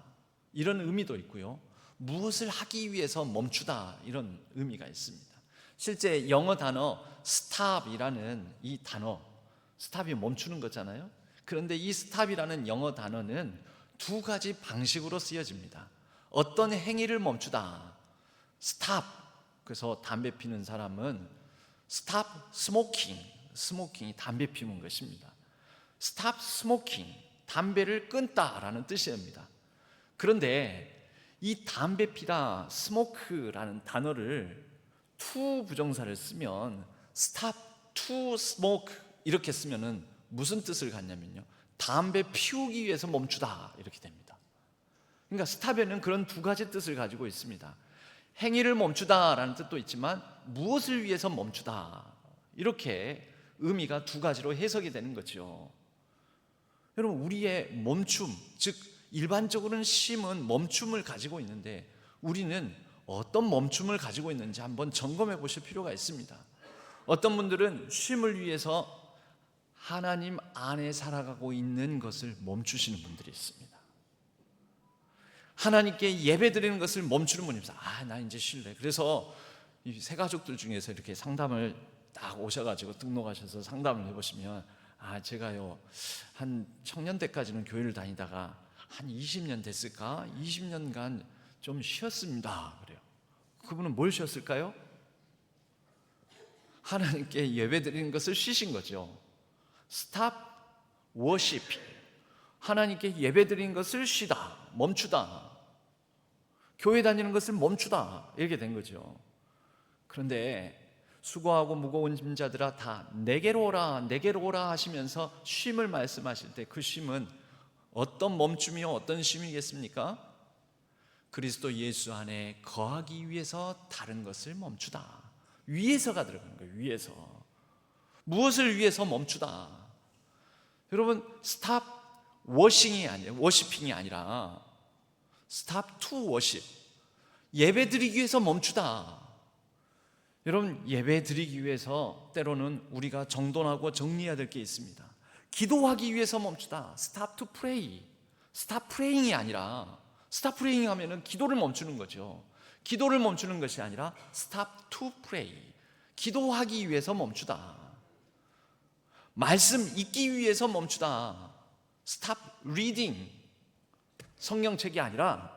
이런 의미도 있고요, 무엇을 하기 위해서 멈추다 이런 의미가 있습니다. 실제 영어 단어 stop이라는 이 단어, stop이 멈추는 거잖아요. 그런데 이 stop이라는 영어 단어는 두 가지 방식으로 쓰여집니다. 어떤 행위를 멈추다, stop. 그래서 담배 피는 사람은 stop smoking, 스모킹이 담배 피우는 것입니다. stop smoking, 담배를 끊다라는 뜻입니다. 그런데 이 담배 피다, smoke라는 단어를 to 부정사를 쓰면 stop to smoke 이렇게 쓰면은 무슨 뜻을 갖냐면요, 담배 피우기 위해서 멈추다 이렇게 됩니다. 그러니까 stop에는 그런 두 가지 뜻을 가지고 있습니다. 행위를 멈추다라는 뜻도 있지만 무엇을 위해서 멈추다, 이렇게 의미가 두 가지로 해석이 되는 거죠. 여러분, 우리의 멈춤, 즉 일반적으로는 쉼은 멈춤을 가지고 있는데 우리는 어떤 멈춤을 가지고 있는지 한번 점검해 보실 필요가 있습니다. 어떤 분들은 쉼을 위해서 하나님 안에 살아가고 있는 것을 멈추시는 분들이 있습니다. 하나님께 예배 드리는 것을 멈추는 분이 있어요. 나 이제 쉴래. 그래서 이 새 가족들 중에서 이렇게 상담을 딱 오셔가지고 등록하셔서 상담을 해보시면, 제가요 한 청년 때까지는 교회를 다니다가 한 20년 됐을까? 20년간 좀 쉬었습니다. 그래요. 그분은 뭘 쉬었을까요? 하나님께 예배 드리는 것을 쉬신 거죠. Stop worship. 하나님께 예배 드리는 것을 쉬다, 멈추다. 교회 다니는 것을 멈추다, 이렇게 된 거죠. 그런데 수고하고 무거운 짐자들아 다 내게로 오라 하시면서 쉼을 말씀하실 때 그 쉼은 어떤 멈춤이요, 어떤 쉼이겠습니까? 그리스도 예수 안에 거하기 위해서 다른 것을 멈추다. 위에서가 들어가는 거예요. 위에서. 무엇을 위해서 멈추다. 여러분, stop 워시핑이 아니라 stop to worship. 예배 드리기 위해서 멈추다. 여러분, 예배 드리기 위해서 때로는 우리가 정돈하고 정리해야 될 게 있습니다. 기도하기 위해서 멈추다. Stop to pray. Stop praying이 아니라, Stop praying 하면은 기도를 멈추는 거죠. 기도를 멈추는 것이 아니라 Stop to pray. 기도하기 위해서 멈추다. 말씀 읽기 위해서 멈추다. Stop reading. 성경책이 아니라,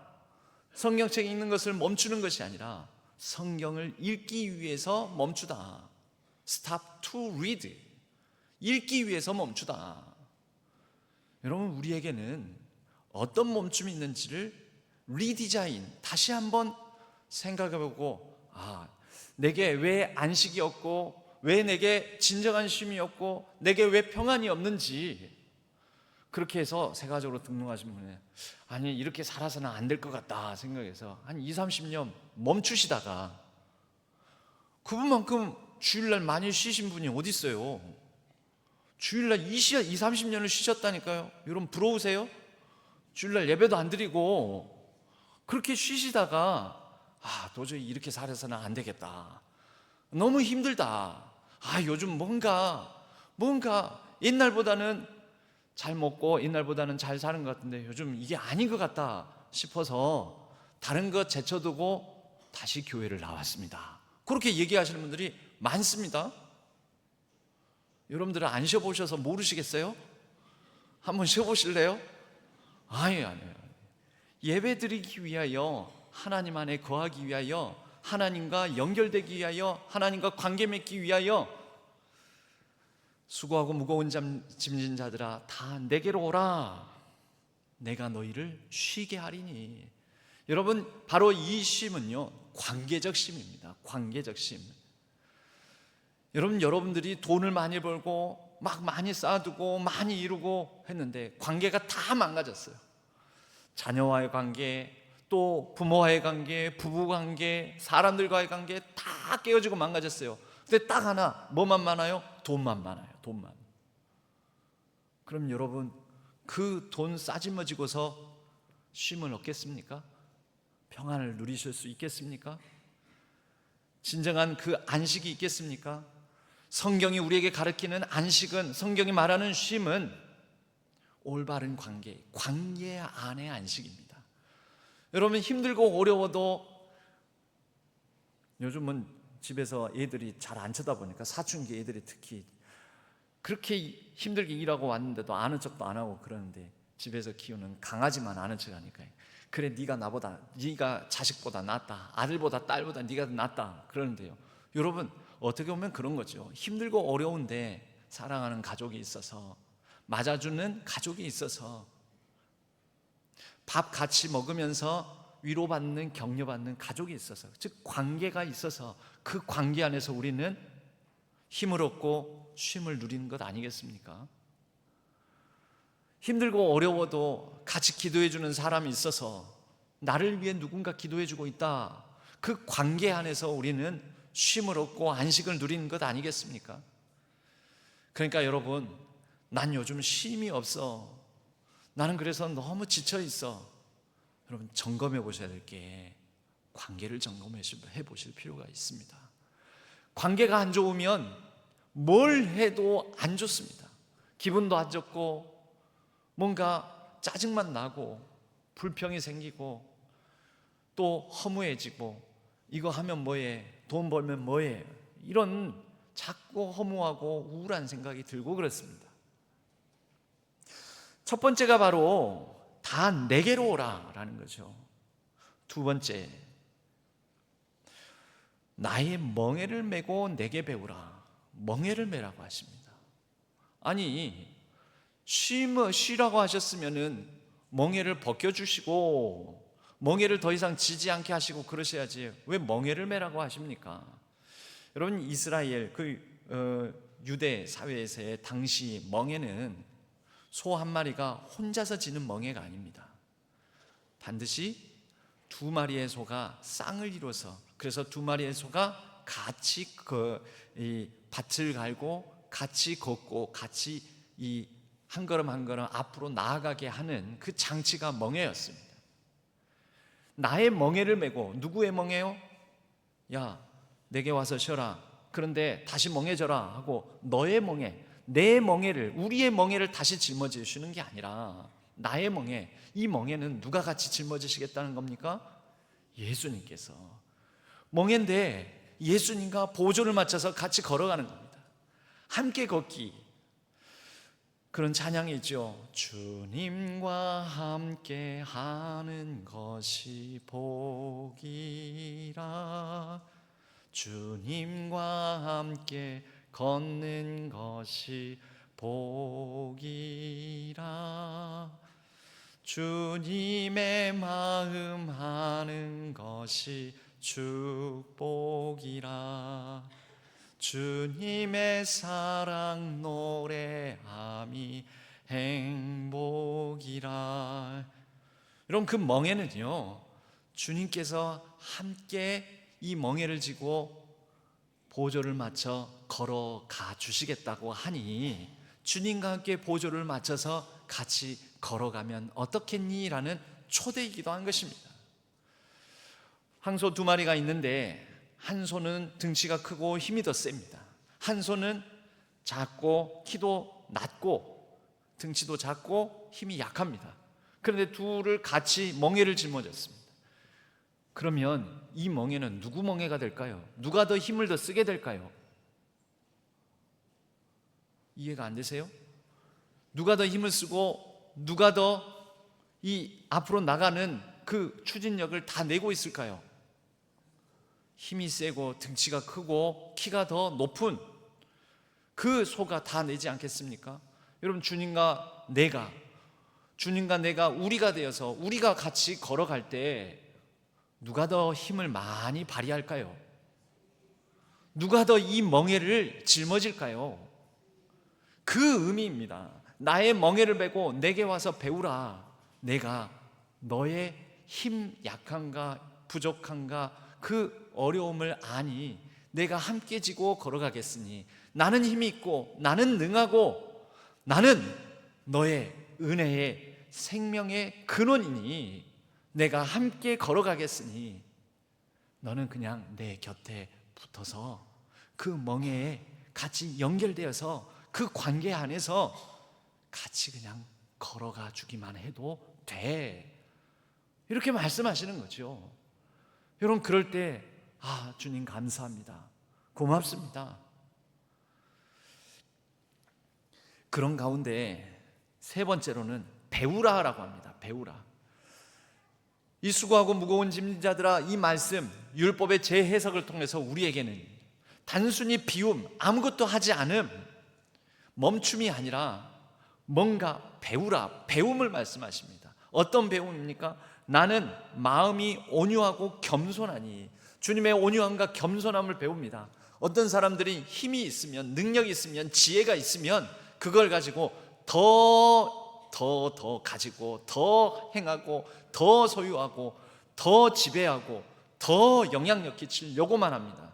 성경책 읽는 것을 멈추는 것이 아니라 성경을 읽기 위해서 멈추다. Stop to read. 읽기 위해서 멈추다. 여러분, 우리에게는 어떤 멈춤이 있는지를 리디자인, 다시 한번 생각해보고, 내게 왜 안식이 없고, 왜 내게 진정한 쉼이 없고, 내게 왜 평안이 없는지, 그렇게 해서 세가적으로 등록하신 분은 아니 이렇게 살아서는 안 될 것 같다 생각해서 한 20, 30년 멈추시다가, 그분만큼 주일날 많이 쉬신 분이 어디 있어요? 주일날 20, 30년을 쉬셨다니까요. 여러분 부러우세요? 주일날 예배도 안 드리고 그렇게 쉬시다가 도저히 이렇게 살아서는 안 되겠다, 너무 힘들다, 요즘 뭔가 뭔가 옛날보다는 잘 먹고 옛날보다는 잘 사는 것 같은데 요즘 이게 아닌 것 같다 싶어서 다른 것 제쳐두고 다시 교회를 나왔습니다. 그렇게 얘기하시는 분들이 많습니다. 여러분들은 안 쉬어보셔서 모르시겠어요? 한번 쉬어보실래요? 아니에요. 예배 드리기 위하여, 하나님 안에 거하기 위하여, 하나님과 연결되기 위하여, 하나님과 관계 맺기 위하여 수고하고 무거운 짐 진 자들아 다 내게로 오라. 내가 너희를 쉬게 하리니. 여러분, 바로 이 쉼은요, 관계적 쉼입니다. 관계적 쉼. 여러분들이 돈을 많이 벌고 막 많이 쌓아두고 많이 이루고 했는데 관계가 다 망가졌어요. 자녀와의 관계, 또 부모와의 관계, 부부 관계, 사람들과의 관계 다 깨어지고 망가졌어요. 근데 딱 하나, 뭐만 많아요? 돈만 많아요. 돈만. 그럼 여러분, 그 돈 싸지머지고서 쉼을 얻겠습니까? 평안을 누리실 수 있겠습니까? 진정한 그 안식이 있겠습니까? 성경이 우리에게 가르치는 안식은, 성경이 말하는 쉼은 올바른 관계 안의 안식입니다. 여러분, 힘들고 어려워도 요즘은 집에서 애들이 잘 안 쳐다보니까, 사춘기 애들이 특히 그렇게 힘들게 일하고 왔는데도 아는 척도 안 하고 그러는데, 집에서 키우는 강아지만 아는 척 하니까, 그래 네가 자식보다 낫다, 아들보다 딸보다 네가 낫다 그러는데요. 여러분, 어떻게 보면 그런 거죠. 힘들고 어려운데 사랑하는 가족이 있어서, 맞아주는 가족이 있어서, 밥 같이 먹으면서 위로받는, 격려받는 가족이 있어서, 즉 관계가 있어서, 그 관계 안에서 우리는 힘을 얻고 쉼을 누리는 것 아니겠습니까? 힘들고 어려워도 같이 기도해 주는 사람이 있어서, 나를 위해 누군가 기도해 주고 있다, 그 관계 안에서 우리는 쉼을 얻고 안식을 누리는 것 아니겠습니까? 그러니까 여러분, 난 요즘 쉼이 없어, 나는 그래서 너무 지쳐 있어. 여러분, 점검해 보셔야 될 게, 관계를 점검해 보실 필요가 있습니다. 관계가 안 좋으면 뭘 해도 안 좋습니다. 기분도 안 좋고, 뭔가 짜증만 나고, 불평이 생기고, 또 허무해지고, 이거 하면 뭐해, 돈 벌면 뭐해, 이런 자꾸 허무하고 우울한 생각이 들고 그렇습니다. 첫 번째가 바로 다 내게로 오라 라는 거죠. 두 번째, 나의 멍에를 메고 내게 배우라. 멍에를 메라고 하십니다. 아니, 쉬라고 하셨으면은 멍에를 벗겨주시고 멍에를 더 이상 지지 않게 하시고 그러셔야지, 왜 멍에를 메라고 하십니까? 여러분, 이스라엘 유대 사회에서의 당시 멍에는 소 한 마리가 혼자서 지는 멍에가 아닙니다. 반드시 두 마리의 소가 쌍을 이뤄서, 그래서 두 마리의 소가 같이 이 밭을 갈고 같이 걷고 같이 이 한 걸음 한 걸음 앞으로 나아가게 하는 그 장치가 멍에였습니다. 나의 멍에를 메고, 누구의 멍에요? 야, 내게 와서 쉬어라. 그런데 다시 멍해져라 하고, 너의 멍에, 내 멍에를, 우리의 멍에를 다시 짊어져 주시는 게 아니라 나의 멍에, 이 멍에는 누가 같이 짊어지시겠다는 겁니까? 예수님께서. 멍에인데 예수님과 보조를 맞춰서 같이 걸어가는 겁니다. 함께 걷기. 그런 찬양이죠. 주님과 함께 하는 것이 복이라, 주님과 함께 걷는 것이 복이라, 주님의 마음 하는 것이 축복이라, 주님의 사랑 노래함이 행복이라. 여러분, 그 멍에는요, 주님께서 함께 이 멍에를 지고 보조를 맞춰 걸어가 주시겠다고 하니, 주님과 함께 보조를 맞춰서 같이 걸어가면 어떻겠니? 라는 초대이기도 한 것입니다. 항소 두 마리가 있는데, 한 소는 등치가 크고 힘이 더 셉니다. 한 소는 작고 키도 낮고 등치도 작고 힘이 약합니다. 그런데 둘을 같이 멍에를 짊어졌습니다. 그러면 이 멍에는 누구 멍에가 될까요? 누가 더 힘을 더 쓰게 될까요? 이해가 안 되세요? 누가 더 힘을 쓰고 누가 더 이 앞으로 나가는 그 추진력을 다 내고 있을까요? 힘이 세고 등치가 크고 키가 더 높은 그 소가 다 내지 않겠습니까? 여러분, 주님과 내가 우리가 되어서 우리가 같이 걸어갈 때 누가 더 힘을 많이 발휘할까요? 누가 더 이 멍에를 짊어질까요? 그 의미입니다. 나의 멍에를 메고 내게 와서 배우라. 내가 너의 힘 약한가 부족한가 그 어려움을 아니 내가 함께 지고 걸어가겠으니 나는 힘이 있고 나는 능하고 나는 너의 은혜의 생명의 근원이니 내가 함께 걸어가겠으니 너는 그냥 내 곁에 붙어서 그 멍에에 같이 연결되어서 그 관계 안에서 같이 그냥 걸어가 주기만 해도 돼. 이렇게 말씀하시는 거죠. 여러분, 그럴 때 주님 감사합니다. 고맙습니다. 그런 가운데 세 번째로는 배우라라고 합니다. 배우라. 이 수고하고 무거운 짐진 자들아, 이 말씀 율법의 재해석을 통해서 우리에게는 단순히 비움, 아무것도 하지 않음, 멈춤이 아니라 뭔가 배우라, 배움을 말씀하십니다. 어떤 배움입니까? 나는 마음이 온유하고 겸손하니. 주님의 온유함과 겸손함을 배웁니다. 어떤 사람들이 힘이 있으면, 능력이 있으면, 지혜가 있으면 그걸 가지고 더 가지고 더 행하고 더 소유하고 더 지배하고 더 영향력 끼치려고만 합니다.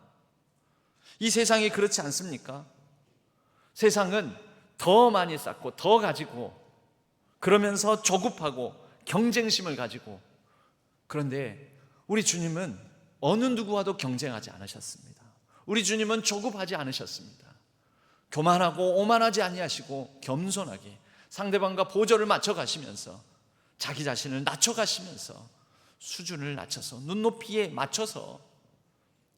이 세상이 그렇지 않습니까? 세상은 더 많이 쌓고 더 가지고 그러면서 조급하고 경쟁심을 가지고. 그런데 우리 주님은 어느 누구와도 경쟁하지 않으셨습니다. 우리 주님은 조급하지 않으셨습니다. 교만하고 오만하지 아니하시고 겸손하게 상대방과 보조를 맞춰 가시면서 자기 자신을 낮춰 가시면서 수준을 낮춰서 눈높이에 맞춰서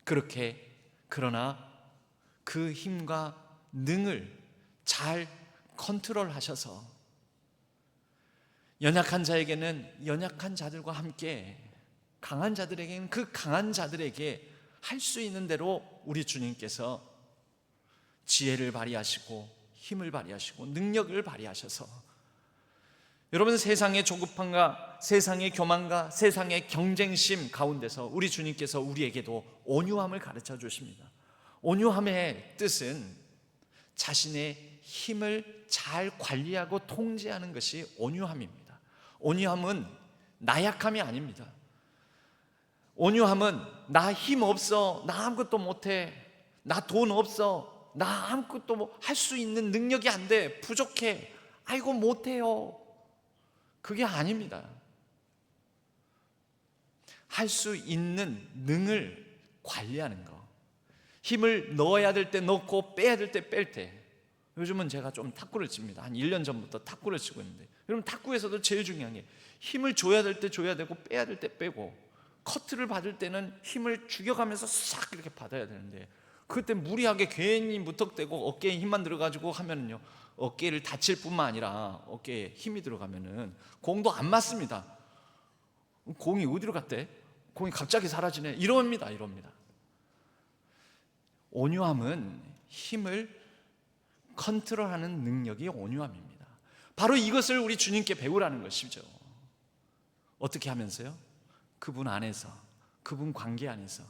그렇게, 그러나 그 힘과 능을 잘 컨트롤하셔서 연약한 자에게는 연약한 자들과 함께, 강한 자들에게는 그 강한 자들에게 할 수 있는 대로 우리 주님께서 지혜를 발휘하시고 힘을 발휘하시고 능력을 발휘하셔서, 여러분, 세상의 조급함과 세상의 교만과 세상의 경쟁심 가운데서 우리 주님께서 우리에게도 온유함을 가르쳐 주십니다. 온유함의 뜻은 자신의 힘을 잘 관리하고 통제하는 것이 온유함입니다. 온유함은 나약함이 아닙니다. 온유함은 나 힘 없어, 나 아무것도 못해, 나 돈 없어, 나 아무것도 할 수 있는 능력이 안 돼, 부족해, 아이고 못해요, 그게 아닙니다. 할 수 있는 능을 관리하는 거, 힘을 넣어야 될 때 넣고 빼야 될 때 뺄 때. 요즘은 제가 좀 탁구를 칩니다. 한 1년 전부터 탁구를 치고 있는데, 여러분, 탁구에서도 제일 중요한 게 힘을 줘야 될 때 줘야 되고 빼야 될 때 빼고, 커트를 받을 때는 힘을 죽여가면서 싹 이렇게 받아야 되는데, 그때 무리하게 괜히 무턱대고 어깨에 힘만 들어가지고 하면은요, 어깨를 다칠 뿐만 아니라 어깨에 힘이 들어가면은 공도 안 맞습니다. 공이 어디로 갔대? 공이 갑자기 사라지네. 이럽니다. 온유함은 힘을 컨트롤하는 능력이 온유함입니다. 바로 이것을 우리 주님께 배우라는 것이죠. 어떻게 하면서요? 그분 안에서, 그분 관계 안에서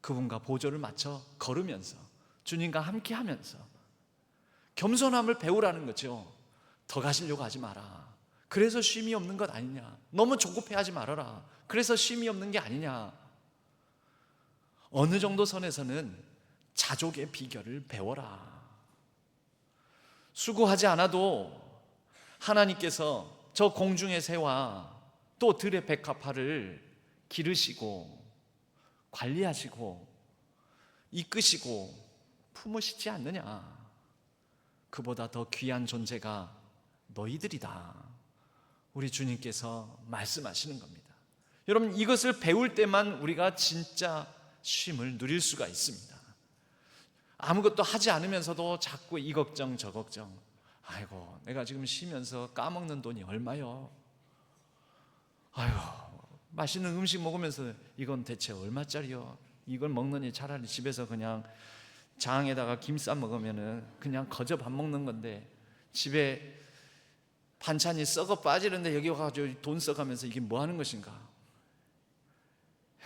그분과 보조를 맞춰 걸으면서 주님과 함께 하면서 겸손함을 배우라는 거죠. 더 가시려고 하지 마라. 그래서 쉼이 없는 것 아니냐. 너무 조급해하지 말아라. 그래서 쉼이 없는 게 아니냐. 어느 정도 선에서는 자족의 비결을 배워라. 수고하지 않아도 하나님께서 저 공중의 새와 또 들의 백합화를 기르시고 관리하시고 이끄시고 품으시지 않느냐. 그보다 더 귀한 존재가 너희들이다. 우리 주님께서 말씀하시는 겁니다. 여러분, 이것을 배울 때만 우리가 진짜 쉼을 누릴 수가 있습니다. 아무것도 하지 않으면서도 자꾸 이 걱정 저 걱정. 아이고, 내가 지금 쉬면서 까먹는 돈이 얼마요? 아이고, 맛있는 음식 먹으면서 이건 대체 얼마짜리요? 이걸 먹느니 차라리 집에서 그냥 장에다가 김 싸 먹으면은 그냥 거저 밥 먹는 건데, 집에 반찬이 썩어 빠지는데 여기 와가지고 돈 써가면서 이게 뭐 하는 것인가?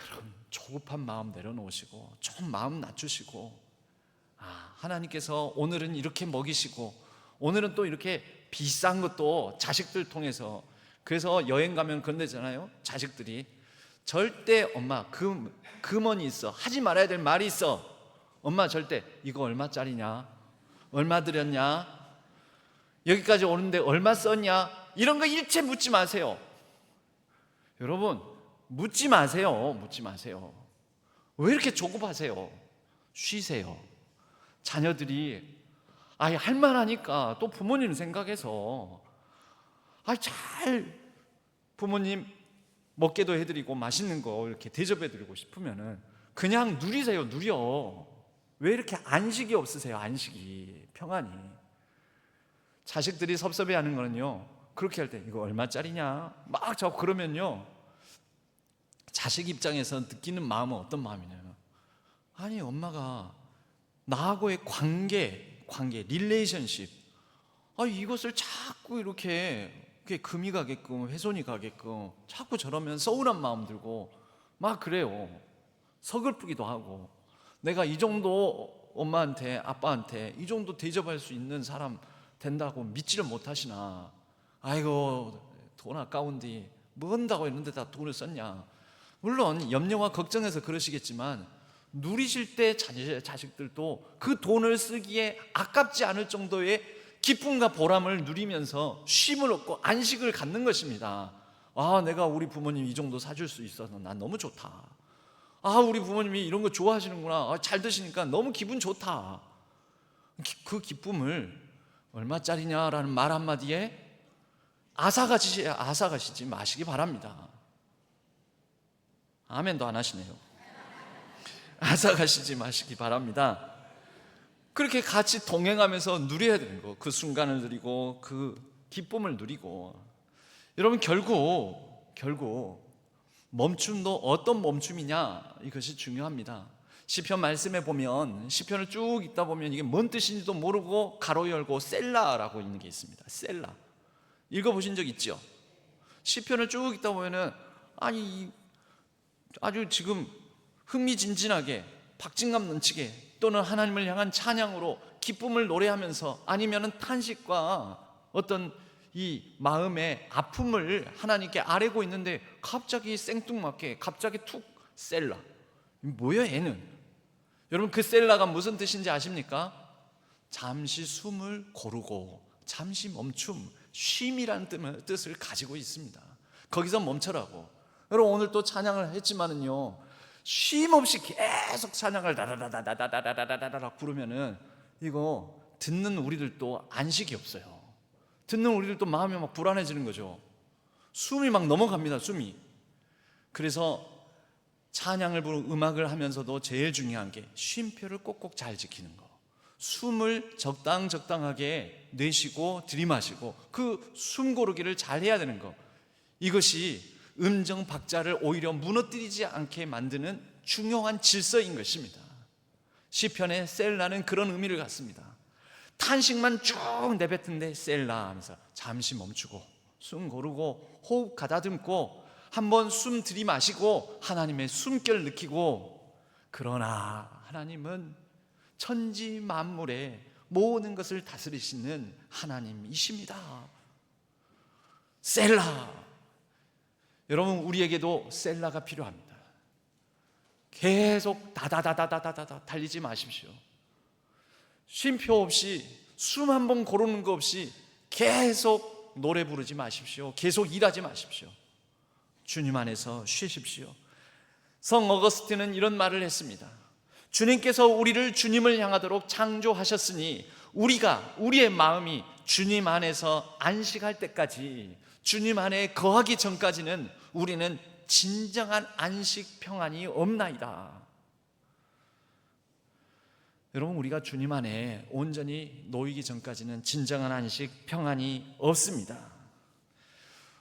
여러분, 조급한 마음 내려놓으시고 좀 마음 낮추시고, 하나님께서 오늘은 이렇게 먹이시고 오늘은 또 이렇게 비싼 것도 자식들 통해서, 그래서 여행 가면 그런 데잖아요. 자식들이 절대 엄마 금원이 있어, 하지 말아야 될 말이 있어. 엄마 절대 이거 얼마짜리냐, 얼마 들였냐, 여기까지 오는데 얼마 썼냐, 이런 거 일체 묻지 마세요. 여러분, 묻지 마세요. 묻지 마세요. 왜 이렇게 조급하세요? 쉬세요. 자녀들이 할만하니까 또 부모님 생각해서 잘 부모님 먹게도 해드리고 맛있는 거 이렇게 대접해드리고 싶으면은 그냥 누리세요. 누려. 왜 이렇게 안식이 없으세요? 안식이, 평안이. 자식들이 섭섭해하는 거는요, 그렇게 할 때 이거 얼마짜리냐 막 자꾸 그러면요, 자식 입장에서 느끼는 마음은 어떤 마음이냐면, 아니 엄마가 나하고의 관계, 릴레이션십, 이것을 자꾸 이렇게 금이 가게끔 훼손이 가게끔 자꾸 저러면 서운한 마음 들고 막 그래요. 서글프기도 하고, 내가 이 정도 엄마한테 아빠한테 이 정도 대접할 수 있는 사람 된다고 믿지를 못하시나. 아이고 돈 아까운데 뭐 한다고 했는데 다 돈을 썼냐. 물론 염려와 걱정해서 그러시겠지만, 누리실 때 자식들도 그 돈을 쓰기에 아깝지 않을 정도의 기쁨과 보람을 누리면서 쉼을 얻고 안식을 갖는 것입니다. 내가 우리 부모님 이 정도 사줄 수 있어서 난 너무 좋다. 우리 부모님이 이런 거 좋아하시는구나. 잘 드시니까 너무 기분 좋다. 그 기쁨을 얼마짜리냐라는 말 한마디에 앗아가시지 마시기 바랍니다. 아멘도 안 하시네요. 앗아가시지 마시기 바랍니다. 그렇게 같이 동행하면서 누려야 되는 거, 그 순간을 누리고 그 기쁨을 누리고. 여러분, 결국 멈춤도 어떤 멈춤이냐, 이것이 중요합니다. 시편 말씀에 보면, 시편을 쭉 읽다 보면 이게 뭔 뜻인지도 모르고 가로 열고 셀라라고 있는 게 있습니다. 셀라. 읽어보신 적 있죠? 시편을 쭉 읽다 보면은 아주 지금 흥미진진하게 박진감 넘치게, 또는 하나님을 향한 찬양으로 기쁨을 노래하면서, 아니면은 탄식과 어떤 이 마음의 아픔을 하나님께 아뢰고 있는데, 갑자기 생뚱맞게 갑자기 툭 셀라. 뭐야 얘는? 여러분, 그 셀라가 무슨 뜻인지 아십니까? 잠시 숨을 고르고 잠시 멈춤, 쉼이라는 뜻을 가지고 있습니다. 거기서 멈춰라고. 여러분, 오늘 또 찬양을 했지만은요, 쉼 없이 계속 찬양을 다다다다다다다다다다 부르면은 이거 듣는 우리들도 안식이 없어요. 듣는 우리들도 마음이 막 불안해지는 거죠. 숨이 막 넘어갑니다. 숨이. 그래서 찬양을 부르는 음악을 하면서도 제일 중요한 게 쉼표를 꼭꼭 잘 지키는 거. 숨을 적당하게 내쉬고 들이마시고 그 숨 고르기를 잘 해야 되는 거. 이것이 음정 박자를 오히려 무너뜨리지 않게 만드는 중요한 질서인 것입니다. 시편의 셀라는 그런 의미를 갖습니다. 탄식만 쭉 내뱉은데 셀라 하면서 잠시 멈추고 숨 고르고 호흡 가다듬고 한번 숨 들이마시고 하나님의 숨결 느끼고, 그러나 하나님은 천지 만물의 모든 것을 다스리시는 하나님이십니다. 셀라. 여러분, 우리에게도 셀라가 필요합니다. 계속 다다다다다다다 달리지 마십시오. 쉼표 없이, 숨 한 번 고르는 거 없이 계속 노래 부르지 마십시오. 계속 일하지 마십시오. 주님 안에서 쉬십시오. 성 어거스틴은 이런 말을 했습니다. 주님께서 우리를 주님을 향하도록 창조하셨으니 우리의 마음이 주님 안에서 안식할 때까지, 주님 안에 거하기 전까지는 우리는 진정한 안식 평안이 없나이다. 여러분, 우리가 주님 안에 온전히 놓이기 전까지는 진정한 안식 평안이 없습니다.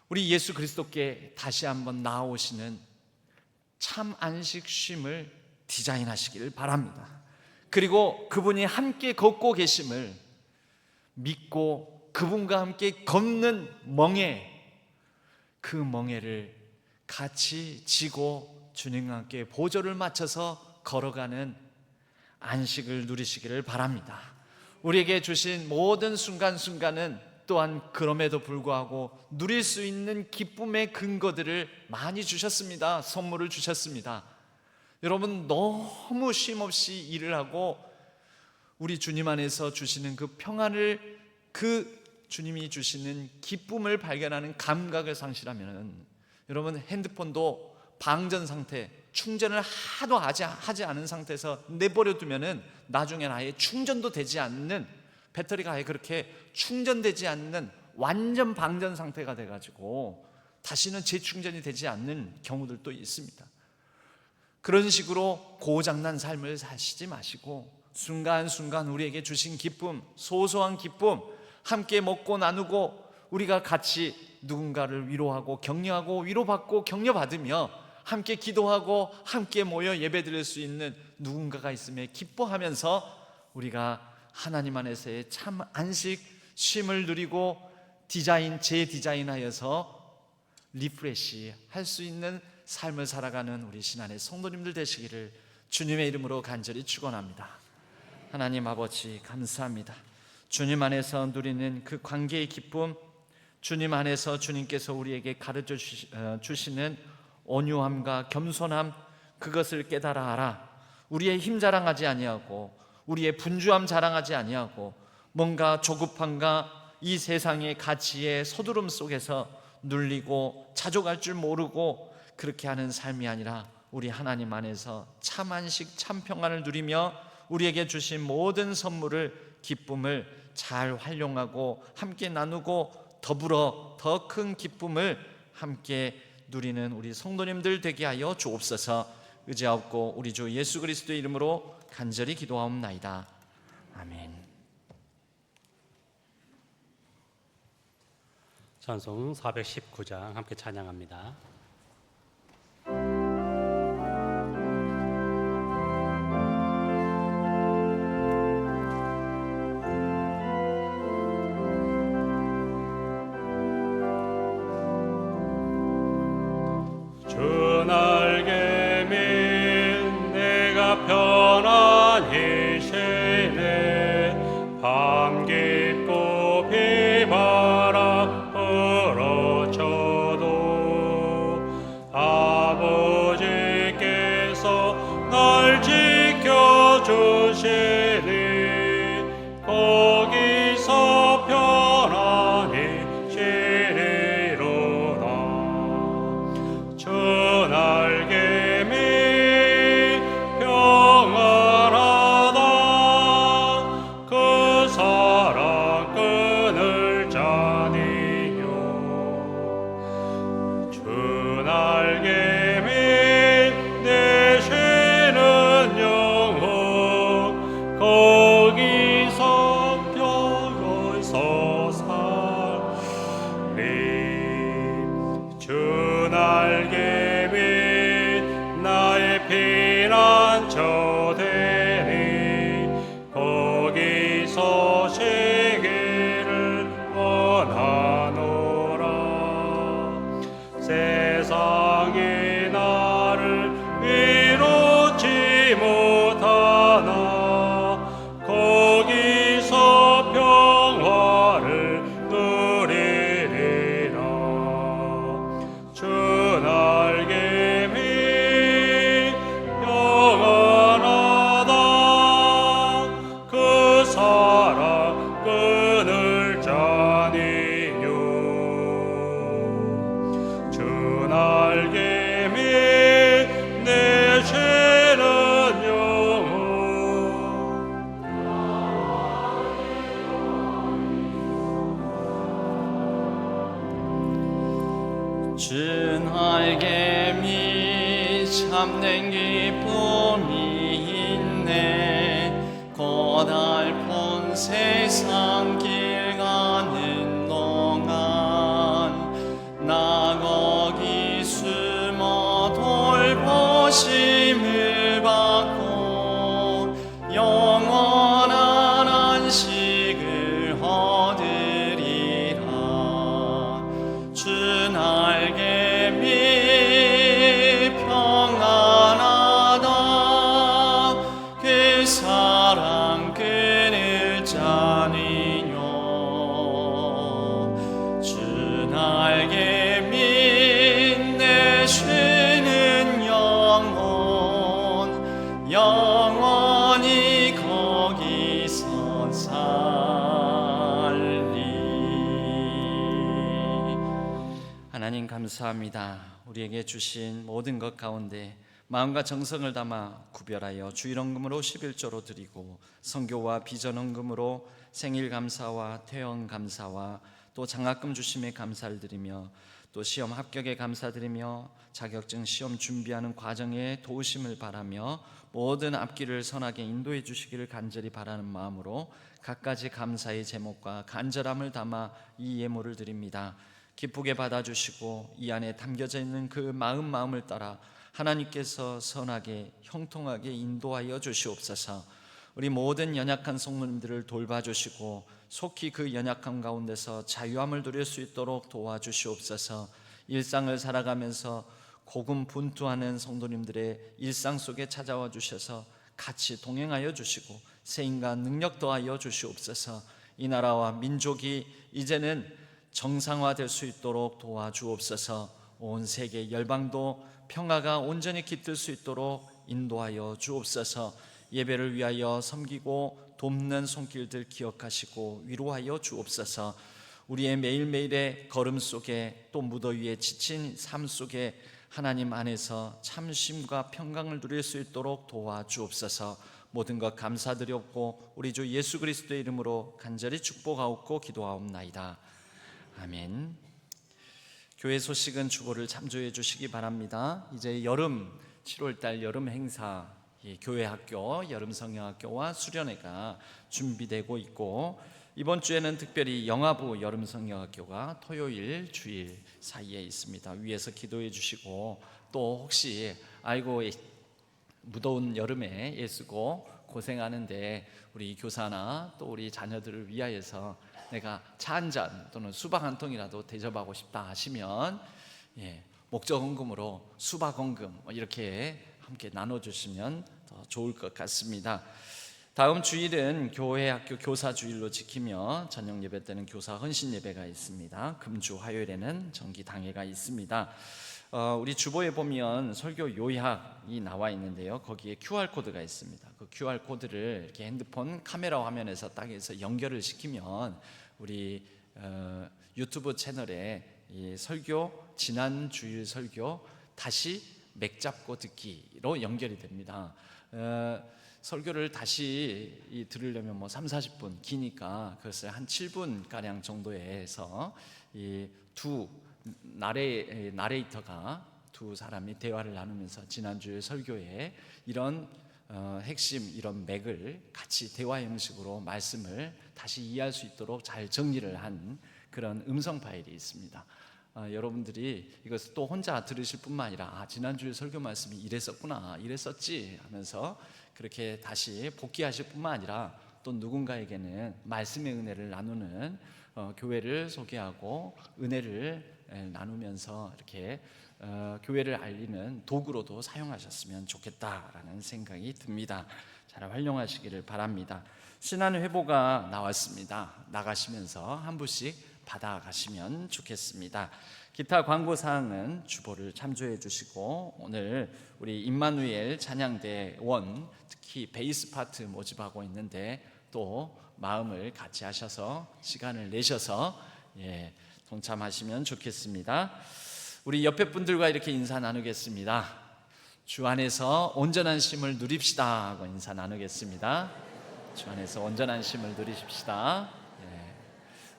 우리 예수 그리스도께 다시 한번 나아오시는 참 안식 쉼을 디자인하시기를 바랍니다. 그리고 그분이 함께 걷고 계심을 믿고 그분과 함께 걷는 멍에, 그 멍에를 같이 지고 주님과 함께 보조를 맞춰서 걸어가는 안식을 누리시기를 바랍니다. 우리에게 주신 모든 순간순간은 또한 그럼에도 불구하고 누릴 수 있는 기쁨의 근거들을 많이 주셨습니다. 선물을 주셨습니다. 여러분, 너무 쉼없이 일을 하고 우리 주님 안에서 주시는 그 평안을, 그 주님이 주시는 기쁨을 발견하는 감각을 상실하면, 여러분, 핸드폰도 방전 상태, 충전을 하도 하지 않은 상태에서 내버려 두면은 나중엔 아예 충전도 되지 않는, 배터리가 아예 그렇게 충전되지 않는 완전 방전 상태가 돼가지고 다시는 재충전이 되지 않는 경우들도 있습니다. 그런 식으로 고장난 삶을 사시지 마시고 순간순간 우리에게 주신 기쁨, 소소한 기쁨, 함께 먹고 나누고 우리가 같이 누군가를 위로하고 격려하고 위로받고 격려받으며 함께 기도하고 함께 모여 예배드릴 수 있는 누군가가 있음에 기뻐하면서 우리가 하나님 안에서의 참 안식, 쉼을 누리고 재디자인하여서 리프레시 할 수 있는 삶을 살아가는 우리 신안의 성도님들 되시기를 주님의 이름으로 간절히 축원합니다. 하나님 아버지, 감사합니다. 주님 안에서 누리는 그 관계의 기쁨, 주님 안에서 주님께서 우리에게 가르쳐 주시는 온유함과 겸손함, 그것을 깨달아 알아 우리의 힘 자랑하지 아니하고 우리의 분주함 자랑하지 아니하고 뭔가 조급함과 이 세상의 가치의 서두름 속에서 눌리고 자족할 줄 모르고 그렇게 하는 삶이 아니라 우리 하나님 안에서 참 안식, 참 평안을 누리며 우리에게 주신 모든 선물을, 기쁨을 잘 활용하고 함께 나누고 더불어 더 큰 기쁨을 함께 누리는 우리 성도님들 되게 하여 주옵소서. 의지하옵고 우리 주 예수 그리스도의 이름으로 간절히 기도하옵나이다. 아멘. 찬송 419장 함께 찬양합니다. 주 날개 밀 내가 편안히 쉬네 밤 깊고 비바람 불어쳐도 주 날개미 참된 기쁨이 있네. 고달픈 세상 길 가는 동안 나 거기 숨어 돌보심을 받고 영원한 안식을 얻으리라. 주 날개미 평안하다. 그 사랑 끊을 자니요. 주 날개미 내 쉬는 영혼 영원히 거기서 살리. 하나님 감사합니다. 우리에게 주신 모든 것 가운데 마음과 정성을 담아 구별하여 주일헌금으로 11조로 드리고 선교와 비전헌금으로 생일 감사와 퇴원 감사와 또 장학금 주심에 감사를 드리며 또 시험 합격에 감사드리며 자격증 시험 준비하는 과정에 도우심을 바라며 모든 앞길을 선하게 인도해 주시기를 간절히 바라는 마음으로 갖가지 감사의 제목과 간절함을 담아 이 예물을 드립니다. 기쁘게 받아주시고 이 안에 담겨져 있는 그 마음을 따라 하나님께서 선하게 형통하게 인도하여 주시옵소서. 우리 모든 연약한 성도님들을 돌봐주시고 속히 그 연약함 가운데서 자유함을 누릴 수 있도록 도와주시옵소서. 일상을 살아가면서 고군분투하는 성도님들의 일상 속에 찾아와 주셔서 같이 동행하여 주시고 세인과 능력 더하여 주시옵소서. 이 나라와 민족이 이제는 정상화될 수 있도록 도와주옵소서. 온 세계 열방도 평화가 온전히 깃들 수 있도록 인도하여 주옵소서. 예배를 위하여 섬기고 돕는 손길들 기억하시고 위로하여 주옵소서. 우리의 매일매일의 걸음 속에 또 무더위에 지친 삶 속에 하나님 안에서 참심과 평강을 누릴 수 있도록 도와주옵소서. 모든 것 감사드렸고 우리 주 예수 그리스도의 이름으로 간절히 축복하옵고 기도하옵나이다. 아멘. 교회 소식은 주보를 참조해 주시기 바랍니다. 이제 여름 7월달 여름 행사 교회 학교 여름 성경학교와 수련회가 준비되고 있고 이번 주에는 특별히 영화부 여름 성경학교가 토요일 주일 사이에 있습니다. 위에서 기도해 주시고 또 혹시 아이고 무더운 여름에 애쓰고 고생하는데 우리 교사나 또 우리 자녀들을 위하여서 내가 차 한 잔 또는 수박 한 통이라도 대접하고 싶다 하시면 목적 헌금으로 수박 헌금 이렇게 함께 나눠주시면 더 좋을 것 같습니다. 다음 주일은 교회 학교 교사 주일로 지키며 저녁 예배 때는 교사 헌신 예배가 있습니다. 금주 화요일에는 정기 당회가 있습니다. 우리 주보에 보면 설교 요약이 나와 있는데요. 거기에 QR코드가 있습니다. 그 QR코드를 이렇게 핸드폰 카메라 화면에서 딱 해서 연결을 시키면 우리 유튜브 채널에 이 설교 지난 주일 설교 다시 맥 잡고 듣기로 연결이 됩니다. 설교를 다시 들으려면 뭐 30-40분 기니까 그것을 한 7분 가량 정도에 해서 이 두 나레이터가 두 사람이 대화를 나누면서 지난주에 설교에 이런 핵심 이런 맥을 같이 대화 형식으로 말씀을 다시 이해할 수 있도록 잘 정리를 한 그런 음성 파일이 있습니다. 여러분들이 이것을 또 혼자 들으실 뿐만 아니라 지난주에 설교 말씀이 이랬었구나 이랬었지 하면서 그렇게 다시 복귀하실 뿐만 아니라 또 누군가에게는 말씀의 은혜를 나누는 교회를 소개하고 은혜를 나누면서 이렇게 교회를 알리는 도구로도 사용하셨으면 좋겠다라는 생각이 듭니다. 잘 활용하시기를 바랍니다. 신한회보가 나왔습니다. 나가시면서 한 부씩 받아가시면 좋겠습니다. 기타 광고사항은 주보를 참조해 주시고 오늘 우리 임마누엘 찬양대 원 특히 베이스 파트 모집하고 있는데 또 마음을 같이 하셔서 시간을 내셔서 동참하시면 좋겠습니다. 우리 옆에 분들과 이렇게 인사 나누겠습니다. 주 안에서 온전한 쉼을 누립시다 하고 인사 나누겠습니다. 주 안에서 온전한 쉼을 누리십시다.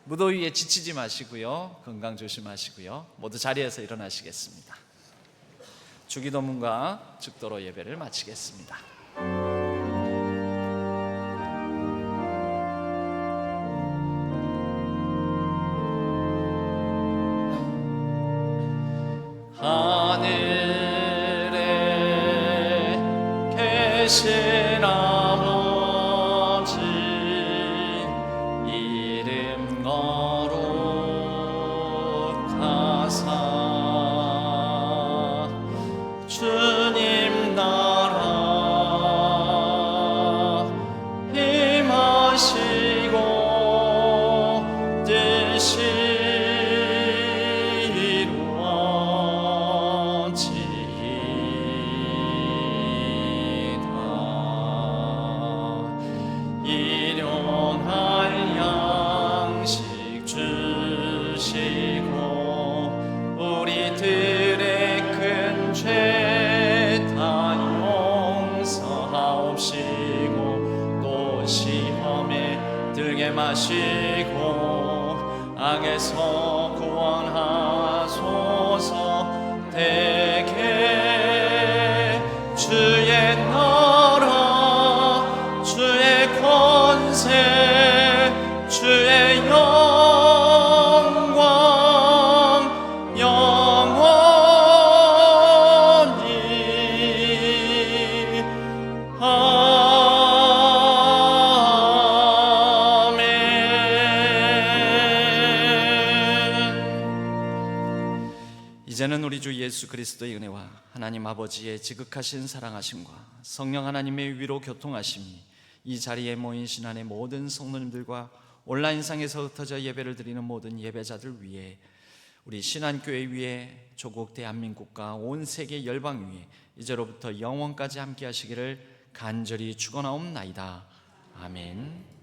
무더위에 지치지 마시고요. 건강 조심하시고요. 모두 자리에서 일어나시겠습니다. 주기도문과 죽도로 예배를 마치겠습니다. 하늘에 계신 아버지 이름 거룩하사 주님 나라 임하시고 뜻이 일용할 양식 주시고 우리들의 큰 죄 다 용서하옵시고 또 시험에 들게 마시고 악에서 구원하소서. 대개 주의 나라 주의 권세 주의 영광 영원히 아멘. 이제는 우리 주 예수 그리스도의 은혜와 하나님 아버지의 지극하신 사랑하심과 성령 하나님의 위로 교통하심이 이 자리에 모인 신안의 모든 성도님들과 온라인상에서 흩어져 예배를 드리는 모든 예배자들 위해 우리 신안교회 위에 조국 대한민국과 온 세계 열방 위에 이제로부터 영원까지 함께 하시기를 간절히 축원하옵나이다. 아멘.